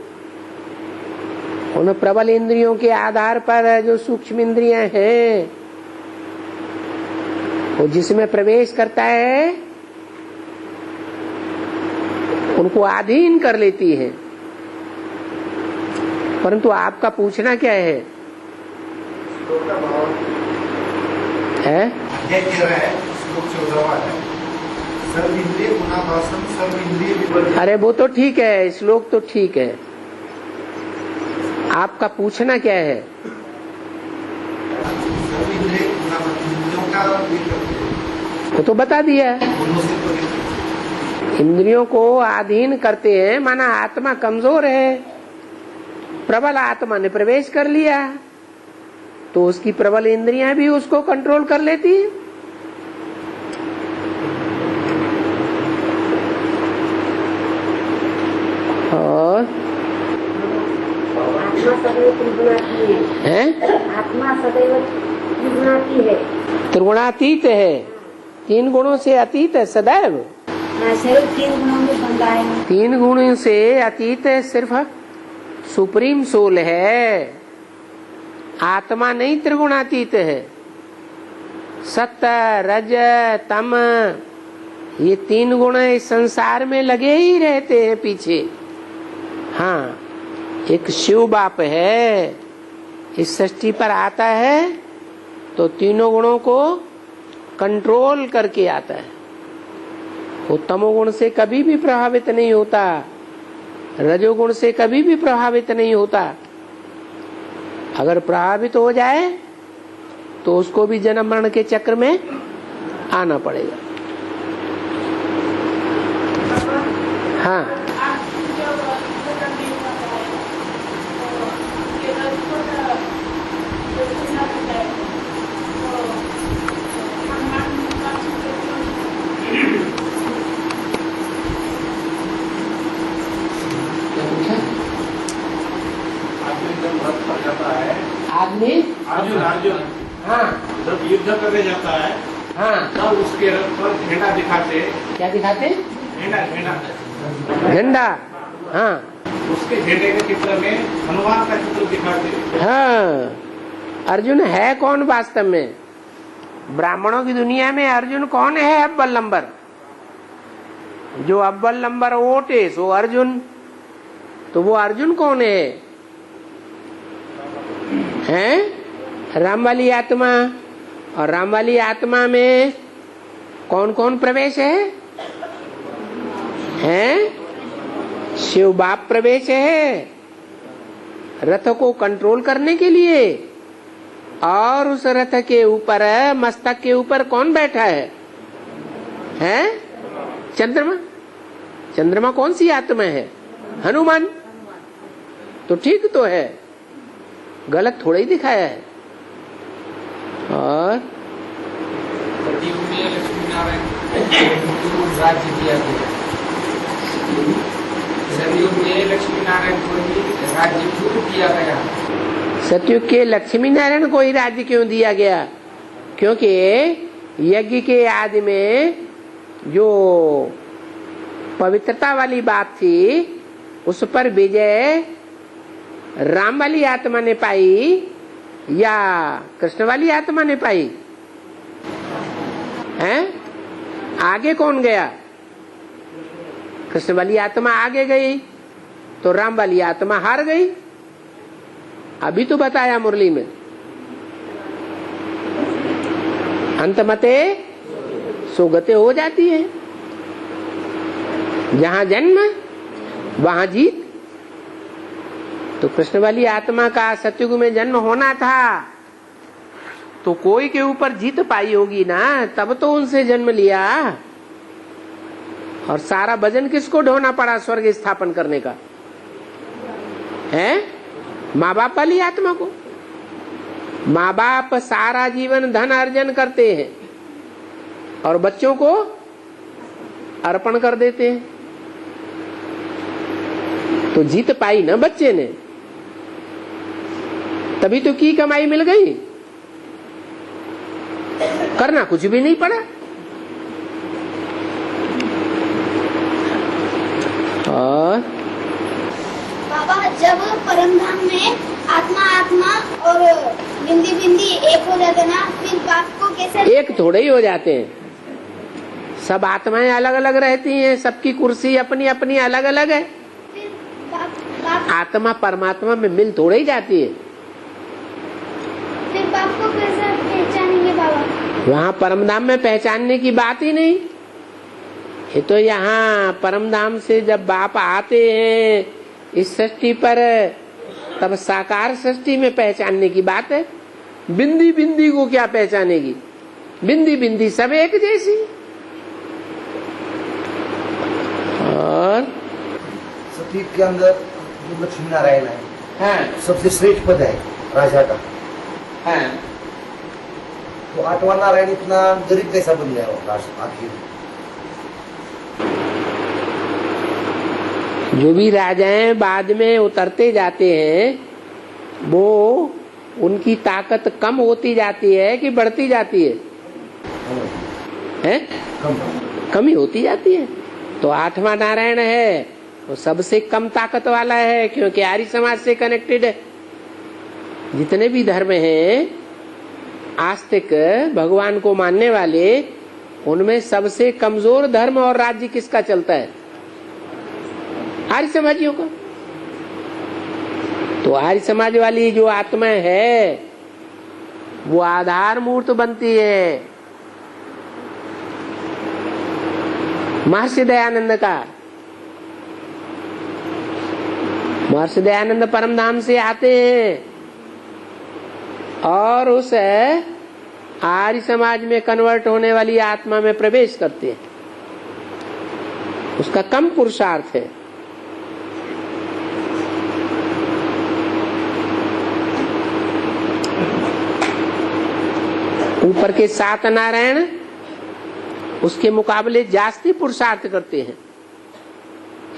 उन प्रबल इंद्रियों के आधार पर जो सूक्ष्म इंद्रियां हैं वो जिसमें प्रवेश करता है उनको अधीन कर लेती है। परंतु आपका पूछना क्या है? सर्व इंद्रिय गुणावासं सर्व इंद्रिय विवर्जितम्। अरे वो तो ठीक है, श्लोक तो ठीक है। आपका पूछना क्या है? सर्व इंद्रिय इंद्रियों का वो तो बता दिया। इंद्रियों को अधीन करते हैं, माना आत्मा कमजोर है। प्रबल आत्मा ने प्रवेश कर लिया तो उसकी प्रबल इंद्रियां भी उसको कंट्रोल कर लेती है। और आत्मा सदैव त्रिगुणाती है। आत्मा सदैव त्रिगुणाती है, त्रिगुणातीत है, 3 गुणों से अतीत है सदैव। शरीर 3 गुणों में बंधा है। 3 गुणों से अतीत है, सिर्फ सुप्रीम सोल है। आत्मा नहीं त्रिगुणातीत है। सत्य रज तम ये 3 गुण इस संसार में लगे ही रहते हैं पीछे। हाँ, एक शिव बाप है, इस सृष्टि पर आता है तो तीनों गुणों को कंट्रोल करके आता है। वो तमोगुण से कभी भी प्रभावित नहीं होता, रजोगुण से कभी भी प्रभावित नहीं होता। अगर प्रभावित हो जाए तो उसको भी जन्म मरण के चक्र में आना पड़ेगा। हाँ, आदमी अर्जुन हाँ जब युद्ध करने जाता है हाँ तब उसके रथ पर झंडा दिखाते। क्या दिखाते? झंडा झंडा। हाँ, उसके झंडे के चित्र में हनुमान का चित्र दिखाते। हाँ, अर्जुन है कौन वास्तव में? ब्राह्मणों की दुनिया में अर्जुन कौन है? अव्वल नंबर, जो अव्वल नंबर वोटे सो अर्जुन। तो वो अर्जुन कौन है? हैं? राम वाली आत्मा, और राम वाली आत्मा में कौन कौन प्रवेश है? शिव बाप प्रवेश है रथ को कंट्रोल करने के लिए। और उस रथ के ऊपर, मस्तक के ऊपर कौन बैठा है? चंद्रमा। चंद्रमा कौन सी आत्मा है? हनुमान। तो ठीक तो है, गलत थोड़ा ही दिखाया है। और सतयुग में लक्ष्मी नारायण को राज्य दिया गया। सतयुग में लक्ष्मी नारायण को ही राज्य क्यों दिया गया? सतयुग के लक्ष्मी नारायण को ही राज्य क्यों दिया गया? क्योंकि यज्ञ के आदि में जो पवित्रता वाली बात थी उस पर विजय राम वाली आत्मा ने पाई या कृष्ण वाली आत्मा ने पाई? आगे कौन गया? कृष्ण वाली आत्मा आगे गई तो राम वाली आत्मा हार गई। अभी तो बताया मुरली में, अंतमते सुगते हो जाती है। जहां जन्म वहां जीत। तो कृष्ण वाली आत्मा का सतयुग में जन्म होना था तो कोई के ऊपर जीत पाई होगी ना, तब तो उनसे जन्म लिया। और सारा वजन किसको ढोना पड़ा स्वर्ग स्थापन करने का? माँ बाप वाली आत्मा को। माँ बाप सारा जीवन धन अर्जन करते हैं और बच्चों को अर्पण कर देते हैं, तो जीत पाई ना बच्चे ने, तभी तो की कमाई मिल गई, करना कुछ भी नहीं पड़ा। और बाबा जब परमधाम में आत्मा आत्मा और बिंदी बिंदी एक हो जाते ना, फिर बाप को कैसे? एक थोड़े ही हो जाते हैं, सब आत्माएं अलग अलग रहती हैं, सबकी कुर्सी अपनी अपनी अलग अलग है। आत्मा परमात्मा में मिल थोड़े ही जाती है। फिर बाप को कैसे पहचानेंगे बाबा? वहाँ परमधाम में पहचानने की बात ही नहीं। ये तो यहाँ परमधाम से जब बाप आते हैं इस सृष्टि पर, तब साकार सृष्टि में पहचानने की बात है। बिंदी बिंदी को क्या पहचानेगी? बिंदी बिंदी सब एक जैसी। और सतयुग के अंदर जो लक्ष्मी नारायण है, सबसे श्रेष्ठ पद है राजा का। तो आठवां नारायण इतना गरीब कैसा बन गया होगा आखिर? जो भी राजाएं बाद में उतरते जाते हैं वो उनकी ताकत कम होती जाती है कि बढ़ती जाती है? कम ही होती जाती है। तो आठवां नारायण है वो सबसे कम ताकत वाला है, क्योंकि आर्य समाज से कनेक्टेड है। जितने भी धर्म हैं आस्तिक भगवान को मानने वाले, उनमें सबसे कमजोर धर्म और राज्य किसका चलता है? आर्य समाजियों का। तो आर्य समाज वाली जो आत्मा है वो आधार मूर्त बनती है महर्षि दयानंद का। महर्षि दयानंद परमधाम से आते हैं और उस आर्य समाज में कन्वर्ट होने वाली आत्मा में प्रवेश करते हैं। उसका कम पुरुषार्थ है। ऊपर के 7 नारायण उसके मुकाबले जास्ती पुरुषार्थ करते हैं,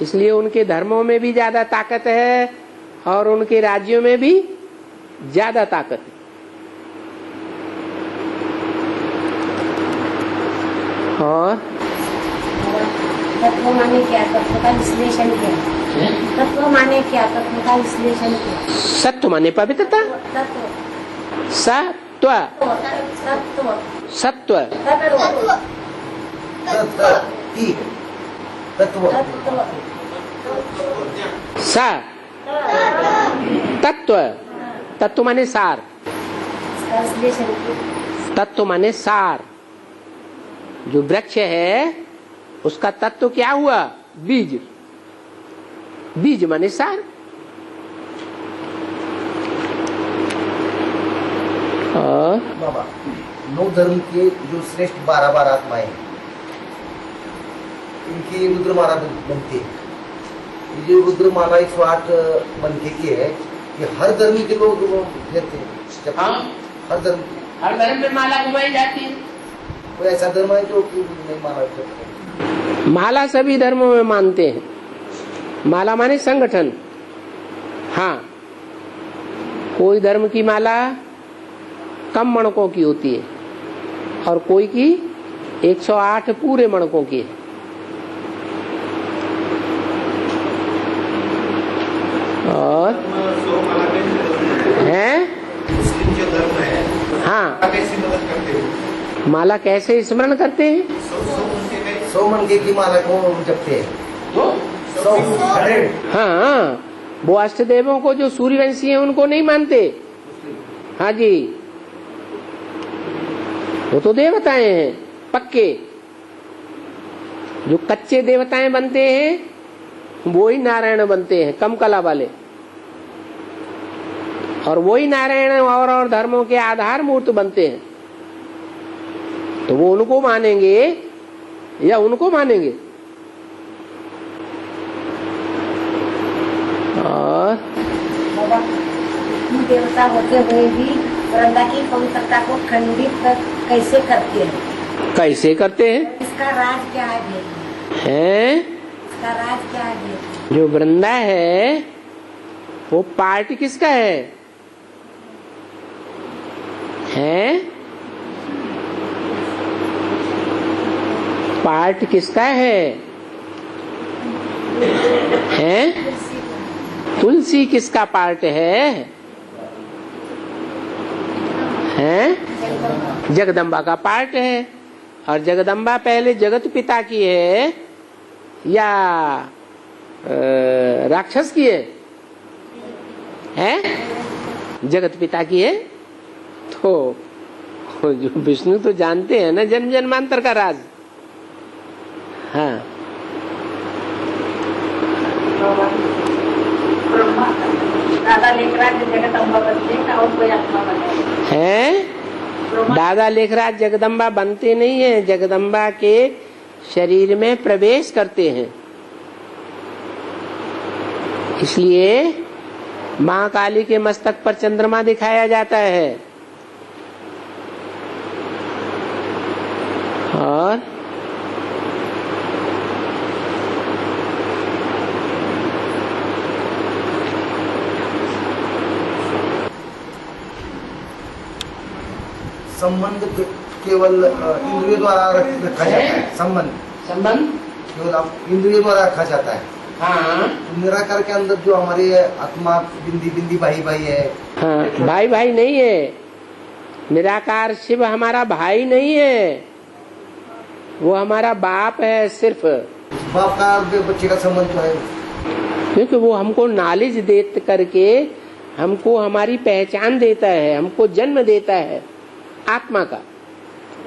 इसलिए उनके धर्मों में भी ज्यादा ताकत है और उनके राज्यों में भी ज्यादा ताकत है। और तत्व माने क्या? तत्व का विश्लेषण क्या? तत्व माने क्या? तत्व का विश्लेषण क्या? सत्व माने पवित्रता। सत्व सत्व सा तत्व। तत्व माने सार। असली शरीर तत्व माने सार। जो वृक्ष है उसका तत्व क्या हुआ? बीज। बीज माने सार। और बाबा 9 धर्म के जो श्रेष्ठ 12 आत्माएं इनकी रुद्रमाला बनती है। ये जो रुद्रमाला 108 मनके की है, ये हर धर्म के लोग फेरते हैं। हाँ? हर धर्म में माला घुमाई जाती है। कोई ऐसा धर्म है जो कि नहीं माला करते? माला सभी धर्मों में मानते हैं। माला माने संगठन। हाँ, कोई धर्म की माला कम मणकों की होती है और कोई की 108 पूरे मणकों की है। और है मुस्लिम जो धर्म है, हाँ, कैसी मदद करते हैं? माला कैसे स्मरण करते हैं? 100 मनके की माला को जपते हैं। 100 हाँ, वो अष्टदेवों को जो सूर्यवंशी हैं उनको नहीं मानते। हाँ जी, वो तो देवताएं हैं पक्के। जो कच्चे देवताएं बनते हैं वो ही नारायण बनते हैं, कम कला वाले। और वही नारायण और धर्मों के आधार मूर्त बनते हैं। तो वो उनको मानेंगे या उनको मानेंगे? और बाबा देवता होते हुए भी वृंदा की पवित्रता को खंडित कैसे करते हैं? कैसे करते हैं? इसका राज क्या है? हैं? इसका राज क्या है? जो वृंदा है वो पार्ट किसका है? हैं? पार्ट किसका है? हैं? तुलसी किसका पार्ट है? हैं? जगदम्बा का पार्ट है। और जगदम्बा पहले जगत पिता की है या राक्षस की है? हैं? जगत पिता की है। तो जो विष्णु तो जानते हैं ना जन्म जन्मांतर का राज। हाँ, दादा लेखराज जगदम्बा बनते हैं और कोई आत्मा बनते हैं? दादा लेखराज जगदम्बा बनते नहीं है, जगदम्बा के शरीर में प्रवेश करते हैं। इसलिए माँ काली के मस्तक पर चंद्रमा दिखाया जाता है। और संबंध केवल इंद्रियों द्वारा रखा जाता है। संबंध केवल इंद्रियों द्वारा रखा जाता है। हाँ, निराकार के अंदर जो हमारी आत्मा बिंदी बिंदी भाई भाई है। हाँ, भाई भाई नहीं है। निराकार शिव हमारा भाई नहीं है, वो हमारा बाप है। सिर्फ बाप का बच्चे का संबंध जो है, क्योंकि वो हमको नॉलेज दे करके हमको हमारी पहचान देता है, हमको जन्म देता है आत्मा का।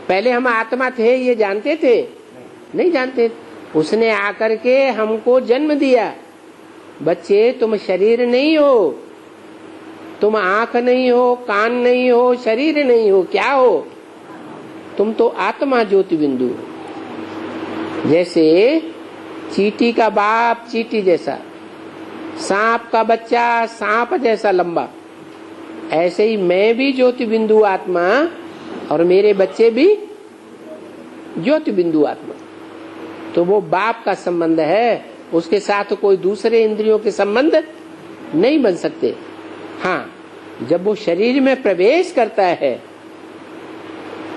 पहले हम आत्मा थे ये जानते थे? नहीं जानते। उसने आकर के हमको जन्म दिया। बच्चे तुम शरीर नहीं हो, तुम आंख नहीं हो, कान नहीं हो, शरीर नहीं हो, क्या हो? तुम तो आत्मा ज्योति बिंदु। जैसे चींटी का बाप चींटी जैसा, सांप का बच्चा सांप जैसा लंबा, ऐसे ही मैं भी ज्योति बिंदु आत्मा और मेरे बच्चे भी ज्योति बिंदु आत्मा। तो वो बाप का संबंध है, उसके साथ कोई दूसरे इंद्रियों के संबंध नहीं बन सकते। हाँ, जब वो शरीर में प्रवेश करता है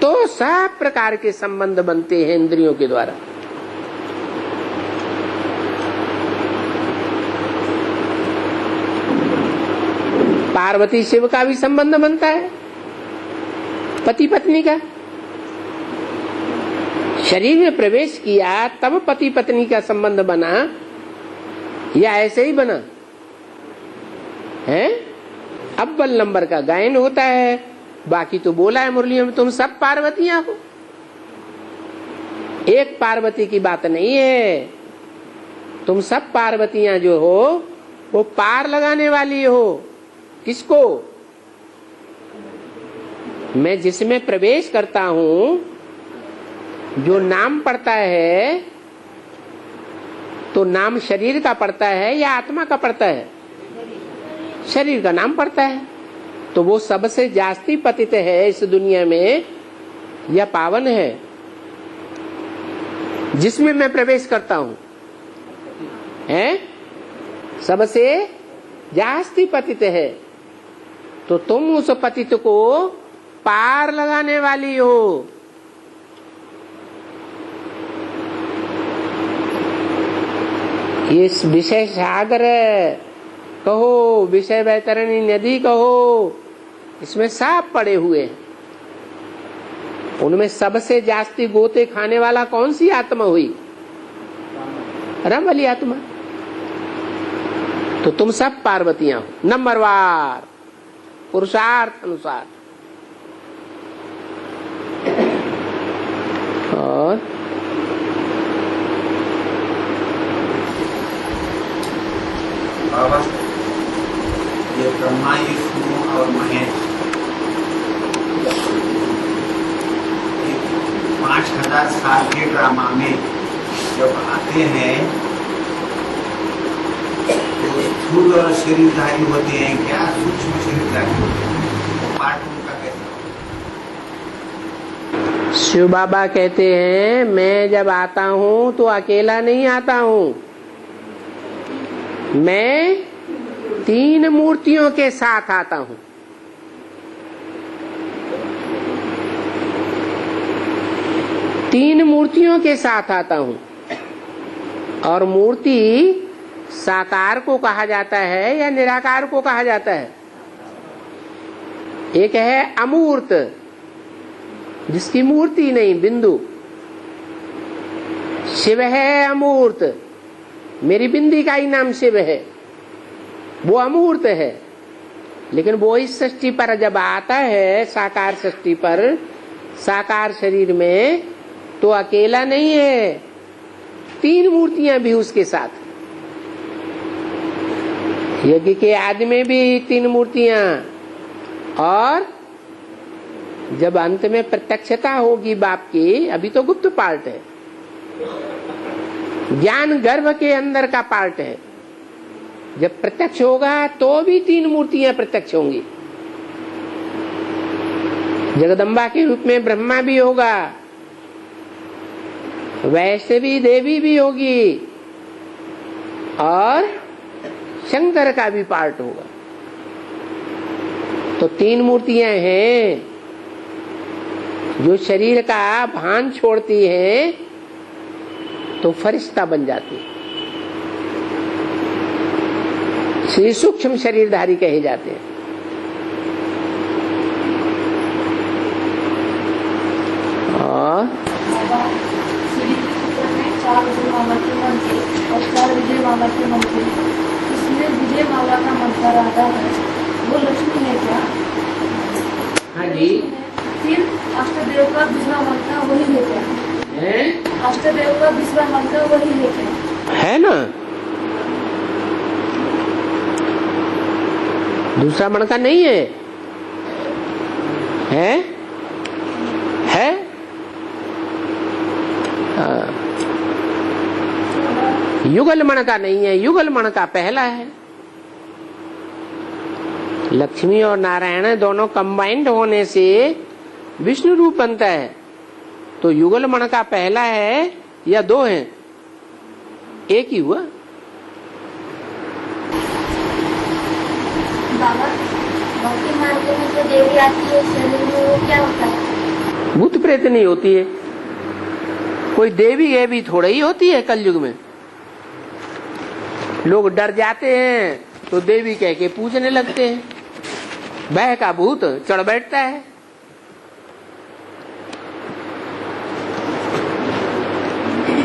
तो सब प्रकार के संबंध बनते हैं इंद्रियों के द्वारा। पार्वती शिव का भी संबंध बनता है, पति पत्नी का। शरीर में प्रवेश किया तब पति पत्नी का संबंध बना या ऐसे ही बना है? अव्वल नंबर का गायन होता है, बाकी तो बोला है मुरलियों में तुम सब पार्वतियां हो। एक पार्वती की बात नहीं है, तुम सब पार्वतियां जो हो वो पार लगाने वाली हो। किसको? मैं जिसमें प्रवेश करता हूं, जो नाम पड़ता है, तो नाम शरीर का पड़ता है या आत्मा का पड़ता है? शरीर का नाम पड़ता है। तो वो सबसे जास्ती पतित है इस दुनिया में या पावन है? जिसमें मैं प्रवेश करता हूं है सबसे जास्ती पतित है। तो तुम उस पतित को पार लगाने वाली हो। इस विषय सागर कहो, विषय वैतरणी नदी कहो, इसमें सब पड़े हुए हैं। उनमें सबसे जास्ती गोते खाने वाला कौन सी आत्मा हुई? रम वाली आत्मा। तो तुम सब पार्वतियां हो नंबरवार पुरुषार्थ अनुसार। और बाबा ये ब्रह्मा विष्णु और महेश 5000 साल के ड्रामा में जब आते हैं तो स्थूल शरीरधारी होते हैं क्या, सूक्ष्म शरीरधारी होते हैं? पाठ उनका कैसा? शिव बाबा कहते हैं मैं जब आता हूं तो अकेला नहीं आता हूं, मैं 3 मूर्तियों के साथ आता हूं। तीन मूर्तियों के साथ आता हूं। और मूर्ति साकार को कहा जाता है या निराकार को कहा जाता है? एक है अमूर्त, जिसकी मूर्ति नहीं, बिंदु। शिव है अमूर्त, मेरी बिंदी का ही नाम शिव है, वो अमूर्त है। लेकिन वो इस सृष्टि पर जब आता है, साकार सृष्टि पर, साकार शरीर में, तो अकेला नहीं है, 3 मूर्तियां भी उसके साथ। यज्ञ के आदि में भी 3 मूर्तियां, और जब अंत में प्रत्यक्षता होगी बाप की, अभी तो गुप्त पार्ट है, ज्ञान गर्भ के अंदर का पार्ट है। जब प्रत्यक्ष होगा तो भी 3 मूर्तियां प्रत्यक्ष होंगी। जगदम्बा के रूप में ब्रह्मा भी होगा, वैष्णवी देवी भी होगी, और शंकर का भी पार्ट होगा। तो 3 मूर्तियां हैं जो शरीर का भान छोड़ती हैं तो फरिश्ता बन जाती है। श्री सूक्ष्म शरीरधारी कहे जाते हैं। और 4 विजय माला के मंत्र और 4 विजय माला के मंत्र, इसमें विजय माला का मंत्र आता है, वो लक्ष्मी है क्या? हाँ जी। फिर अष्टदेव का दूसरा मंत्र वही है क्या? अष्टदेव का दूसरा मंत्र वही है क्या? है ना, दूसरा मंत्र नहीं है, है? युगल मण का नहीं है, युगल मण का पहला है। लक्ष्मी और नारायण दोनों कंबाइंड होने से विष्णु रूप बनता है। तो युगल मण का पहला है या 2 है? एक ही हुआ। बाबा, भक्ति मार्ग में जो देवी आती है शरीर में, वो क्या होता है? भूत प्रेत नहीं होती है, कोई देवी है भी थोड़ा ही होती है। कलयुग में लोग डर जाते हैं तो देवी कह के पूजने लगते हैं, भय का भूत चढ़ बैठता है।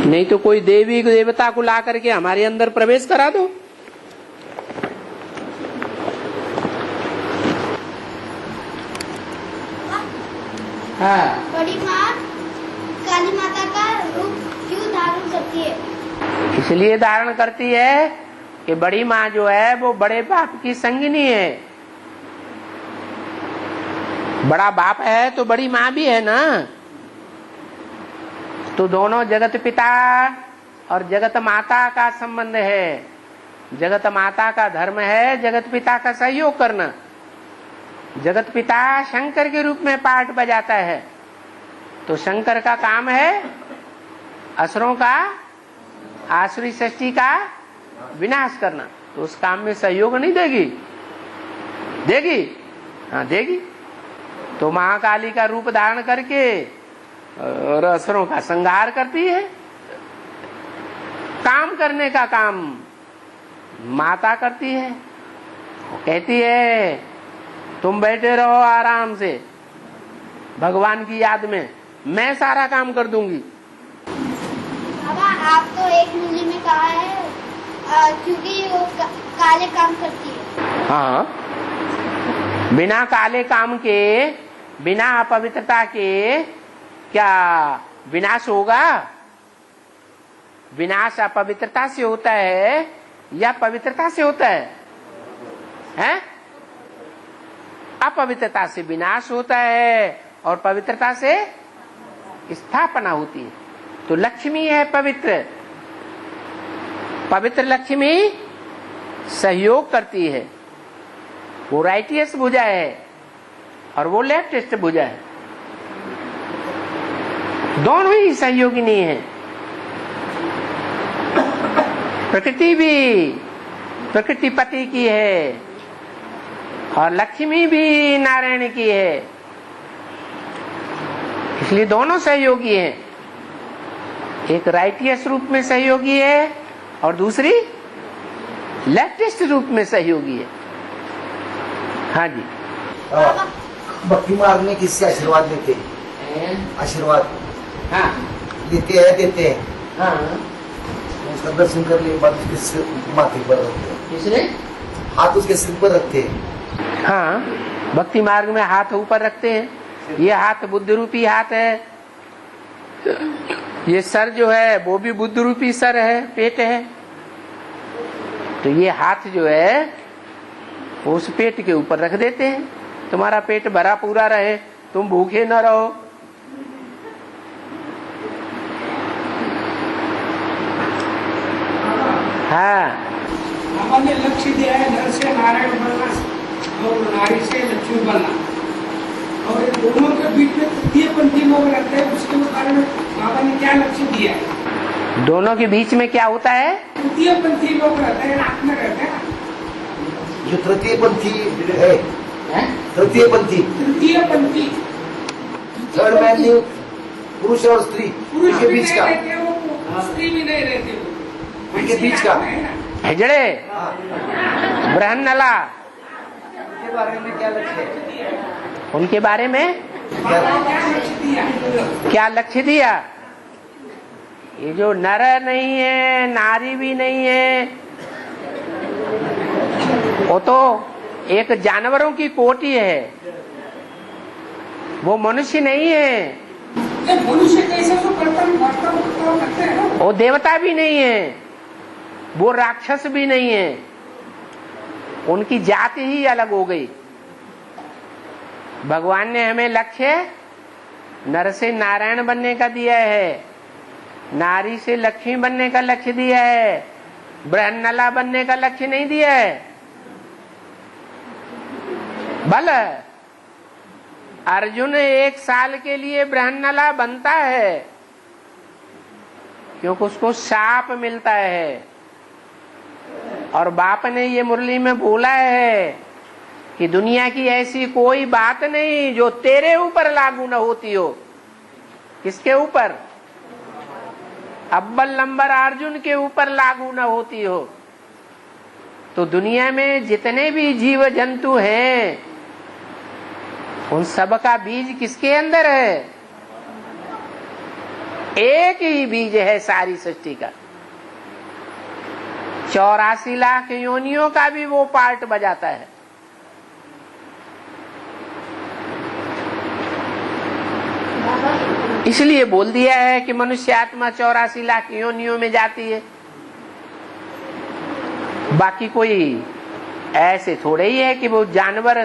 नहीं तो कोई देवी देवता को ला करके हमारे अंदर प्रवेश करा दो। हाँ। बड़ी माँ काली माता का रूप क्यों धारण करती है? इसलिए धारण करती है कि बड़ी माँ जो है वो बड़े बाप की संगिनी है। बड़ा बाप है तो बड़ी माँ भी है ना। तो दोनों जगत पिता और जगत माता का संबंध है। जगत माता का धर्म है जगत पिता का सहयोग करना। जगत पिता शंकर के रूप में पार्ट बजाता है, तो शंकर का काम है असुरों का, आसुरी सृष्टि का विनाश करना। तो उस काम में सहयोग नहीं देगी? देगी, हाँ देगी। तो महाकाली का रूप धारण करके और असुरों का संहार करती है। काम करने का काम माता करती है। वो कहती है तुम बैठे रहो आराम से भगवान की याद में, मैं सारा काम कर दूंगी। बाबा आप तो एक मूली में कहा है क्योंकि वो काले काम करती है। हाँ, बिना काले काम के, बिना अपवित्रता के क्या विनाश होगा? विनाश अपवित्रता से होता है या पवित्रता से होता है? हैं? अपवित्रता से विनाश होता है और पवित्रता से स्थापना होती है। तो लक्ष्मी है पवित्र, पवित्र लक्ष्मी सहयोग करती है। वो राइटियस भुजा है और वो लेफ्टिस्ट भुजा है, दोनों ही सहयोगिनी है। प्रकृति भी प्रकृति पति की है और लक्ष्मी भी नारायण की है, इसलिए दोनों सहयोगी हैं। एक राइटियस रूप में सहयोगी है और दूसरी लेफ्टिस्ट रूप में सहयोगी है। हाँ जी। भक्ति मार्ग में किससे आशीर्वाद लेते हैं? आशीर्वाद हाँ लेते हैं, देते हैं। हाँ, उसका दर्शन करने के बाद उसके सिर माथे पर रखते हैं। किसने? हाथ उसके सिर पर रखते हैं। हाँ, भक्ति मार्ग में हाथ ऊपर रखते हैं। ये हाथ बुद्ध रूपी हाथ है। ये सर जो है वो भी बुद्ध रूपी सर है, पेट है। तो ये हाथ जो है उस पेट के ऊपर रख देते हैं। तुम्हारा पेट भरा पूरा रहे, तुम भूखे न रहो। हाँ, हमारे लक्ष्य दिया है नर से नारायण बनना और नारी से लक्ष्मी बनना, और इन दोनों के बीच में तृतीय पंथी लोग रहते हैं। उसके बारे में बाबा ने क्या लक्ष्य दिया है? दोनों के बीच में क्या होता है? तृतीय पंथी लोग रहते हैं, रात में रहते हैं। जो तृतीय पंथी है, तृतीय पंथी, तृतीय पंथी थर्ड मैन, पुरुष और स्त्री के बीच का, स्त्री भी नहीं रहती, उनके बीच का हिजड़े, ब्रह्मनला, उनके बारे में क्या लक्ष्य है? उनके बारे में क्या लक्ष्य दिया? ये जो नर नहीं है, नारी भी नहीं है, वो तो एक जानवरों की कोटि है, वो मनुष्य नहीं है। मनुष्य कैसे तो करते हैं? वो देवता भी नहीं है, वो राक्षस भी नहीं है, उनकी जाति ही अलग हो गई। भगवान ने हमें लक्ष्य नर से नारायण बनने का दिया है, नारी से लक्ष्मी बनने का लक्ष्य दिया है, ब्रह्मनला बनने का लक्ष्य नहीं दिया है। बल अर्जुन 1 साल के लिए ब्रह्मनला बनता है क्योंकि उसको शाप मिलता है। और बाप ने ये मुरली में बोला है कि दुनिया की ऐसी कोई बात नहीं जो तेरे ऊपर लागू न होती हो। किसके ऊपर? अव्वल नंबर अर्जुन के ऊपर लागू न होती हो। तो दुनिया में जितने भी जीव जंतु हैं उन सब का बीज किसके अंदर है? एक ही बीज है सारी सृष्टि का। 84 लाख योनियों का भी वो पार्ट बजाता है। इसलिए बोल दिया है कि मनुष्य आत्मा 84 लाख योनियों में जाती है। बाकी कोई ऐसे थोड़े ही है कि वो जानवर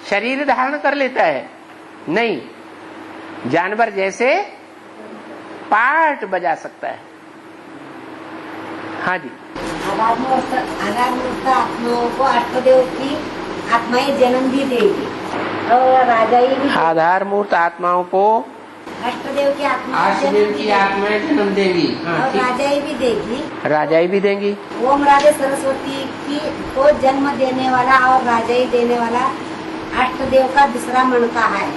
शरीर धारण कर लेता है, नहीं, जानवर जैसे पार्ट बजा सकता है। हाँ जी। आधारमूर्त आत्माओं को अष्टदेव की आत्माएं जन्म भी देगी और राजाई भी, आधारमूर्त आत्माओं को अष्टदेव की आत्माएं जन्म देगी और राजाई भी देगी, राजाई भी देंगी। ओम राजा सरस्वती की को जन्म देने वाला और राजाई देने वाला अष्टदेव का दूसरा मणका है।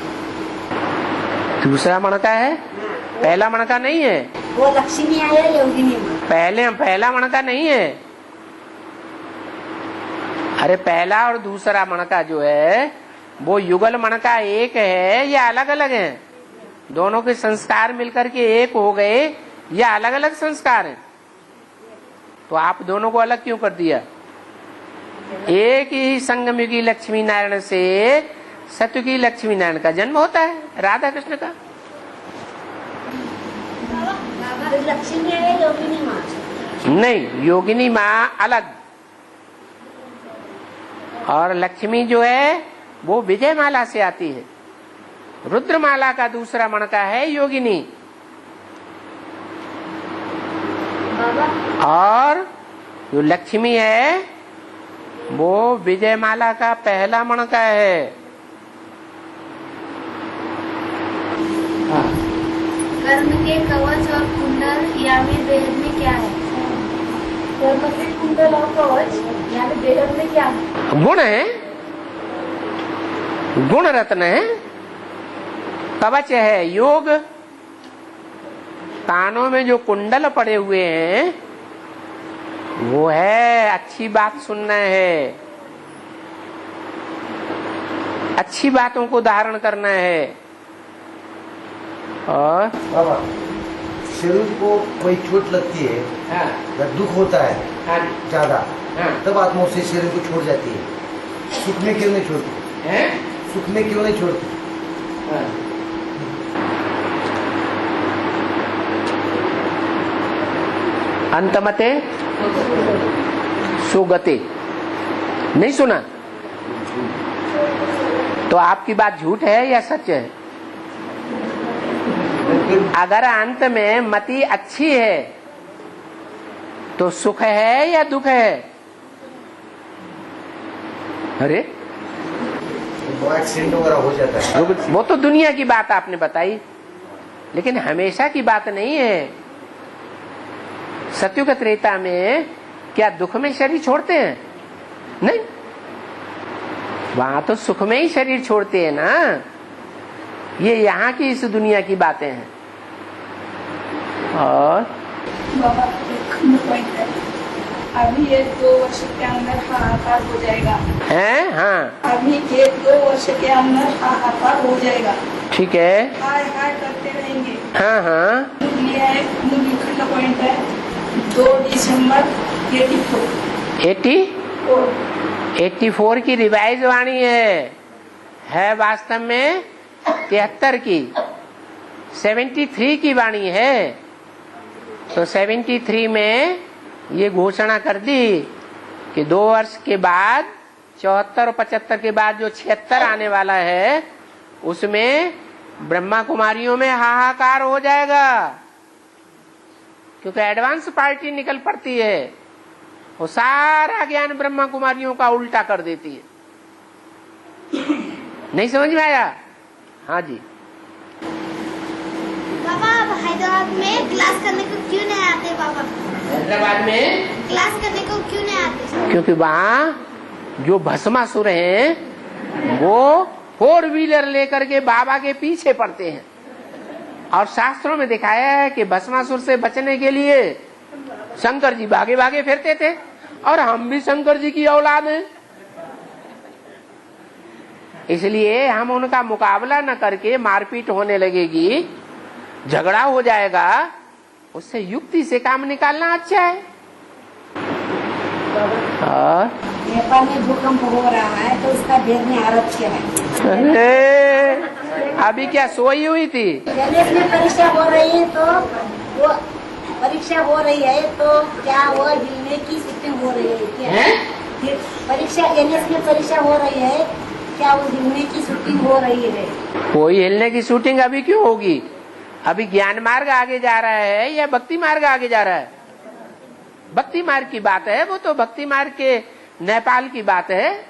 दूसरा मणका है, पहला मणका नहीं है। वो लक्ष्मी है योगिनी माँ। पहला मणका नहीं है। अरे पहला और दूसरा मणका जो है वो युगल मणका एक है या अलग अलग है? दोनों के संस्कार मिलकर के एक हो गए या अलग अलग संस्कार हैं? तो आप दोनों को अलग क्यों कर दिया? एक ही संगमयुगी लक्ष्मी नारायण से सतयुगी लक्ष्मी नारायण का जन्म होता है, राधा कृष्ण का। लक्ष्मी है योगिनी माँ? नहीं, योगिनी माँ अलग और लक्ष्मी जो है वो विजय माला से आती है। रुद्रमाला का दूसरा मणका है योगिनी और जो लक्ष्मी है वो विजय माला का पहला मणका है। कर्म के कवच और कुंडल यानी बेहद में क्या है? कर्म के कुंडल और कवच यानी बेहद में क्या है? गुण है, गुण रत्न है। कवच है योग, कानों में जो कुंडल पड़े हुए हैं वो है अच्छी बात सुनना है, अच्छी बातों को धारण करना है। और बाबा, शरीर को कोई चोट लगती है या दुख होता है ज्यादा, तब आत्मा उसे शरीर को छोड़ जाती है। सुख में क्यों नहीं छोड़ती? सुख में क्यों नहीं छोड़ती? अंतमते सुगते, नहीं सुना? तो आपकी बात झूठ है या सच है? अगर अंत में मति अच्छी है तो सुख है या दुख है? अरे एक्सीडेंट वगैरह हो जाता है, वो तो दुनिया की बात आपने बताई, लेकिन हमेशा की बात नहीं है। सत्युग त्रेता में क्या दुख में शरीर छोड़ते हैं? नहीं, वहां तो सुख में ही शरीर छोड़ते हैं ना। ये यहाँ की इस दुनिया की बातें हैं। और बाबा अभी 1-2 वर्ष के अंदर हाहाकार हो जाएगा है? हाँ, अभी 1-2 वर्ष के अंदर हाहाकार हो जाएगा। ठीक है, हाय हाय करते रहेंगे। हाँ हाँ। ये लिखना पॉइंट है 2 दिसंबर 84 की रिवाइज वाणी है वास्तव में 73 की, 73 की वाणी है। तो 73 में ये घोषणा कर दी कि 2 वर्ष के बाद 74 और 75 के बाद जो 76 आने वाला है उसमें ब्रह्मा कुमारियों में हाहाकार हो जाएगा, क्योंकि एडवांस पार्टी निकल पड़ती है, वो सारा ज्ञान ब्रह्मा कुमारियों का उल्टा कर देती है। नहीं समझ में आया? हाँ जी। बाबा हैदराबाद में क्लास करने को क्यों नहीं आते? बाबा हैदराबाद में क्लास करने को क्यों नहीं आते? क्योंकि वहाँ जो भस्मासुर हैं वो 4 व्हीलर लेकर के बाबा के पीछे पड़ते हैं, और शास्त्रों में दिखाया है कि भस्मासुर से बचने के लिए शंकर जी भागे भागे फिरते थे, और हम भी शंकर जी की औलाद हैं। इसलिए हम उनका मुकाबला न करके मारपीट होने लगेगी, झगड़ा हो जाएगा, उससे युक्ति से काम निकालना अच्छा है। और नेपाल में भूकंप हो रहा है तो उसका भेदने आरोप किया है। अरे अभी क्या सोई हुई थी? गणेश में परीक्षा हो रही है तो वो परीक्षा हो रही है तो क्या वो हिलने की शूटिंग हो रही है क्या? परीक्षा गणेश में परीक्षा हो रही है क्या वो हिलने की शूटिंग हो रही है? कोई हिलने की शूटिंग अभी क्यों होगी? अभी ज्ञान मार्ग आगे जा रहा है या भक्ति मार्ग आगे जा रहा है? भक्ति मार्ग की बात है, वो तो भक्ति मार्ग के नेपाल की बात है।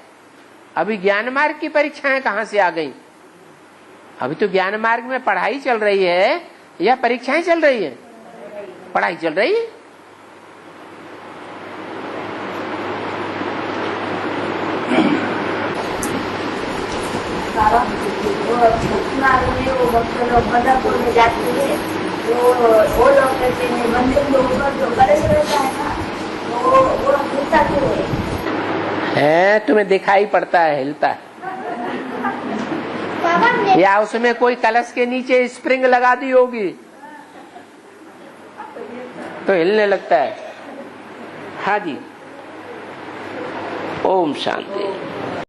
अभी ज्ञान मार्ग की परीक्षाएं कहाँ से आ गई? अभी तो ज्ञान मार्ग में पढ़ाई चल रही है या परीक्षाएं चल रही है? पढ़ाई चल रही है। वो भक्त लोग बदरपुर में जाते हैं तो वो लोग कहते हैं मंदिर के ऊपर जो कलश रहता है ना वो हिलता क्यों है? तुम्हें दिखाई पड़ता है हिलता है, या उसमें कोई कलश के नीचे स्प्रिंग लगा दी होगी तो हिलने लगता है। हाँ जी, ओम शांति।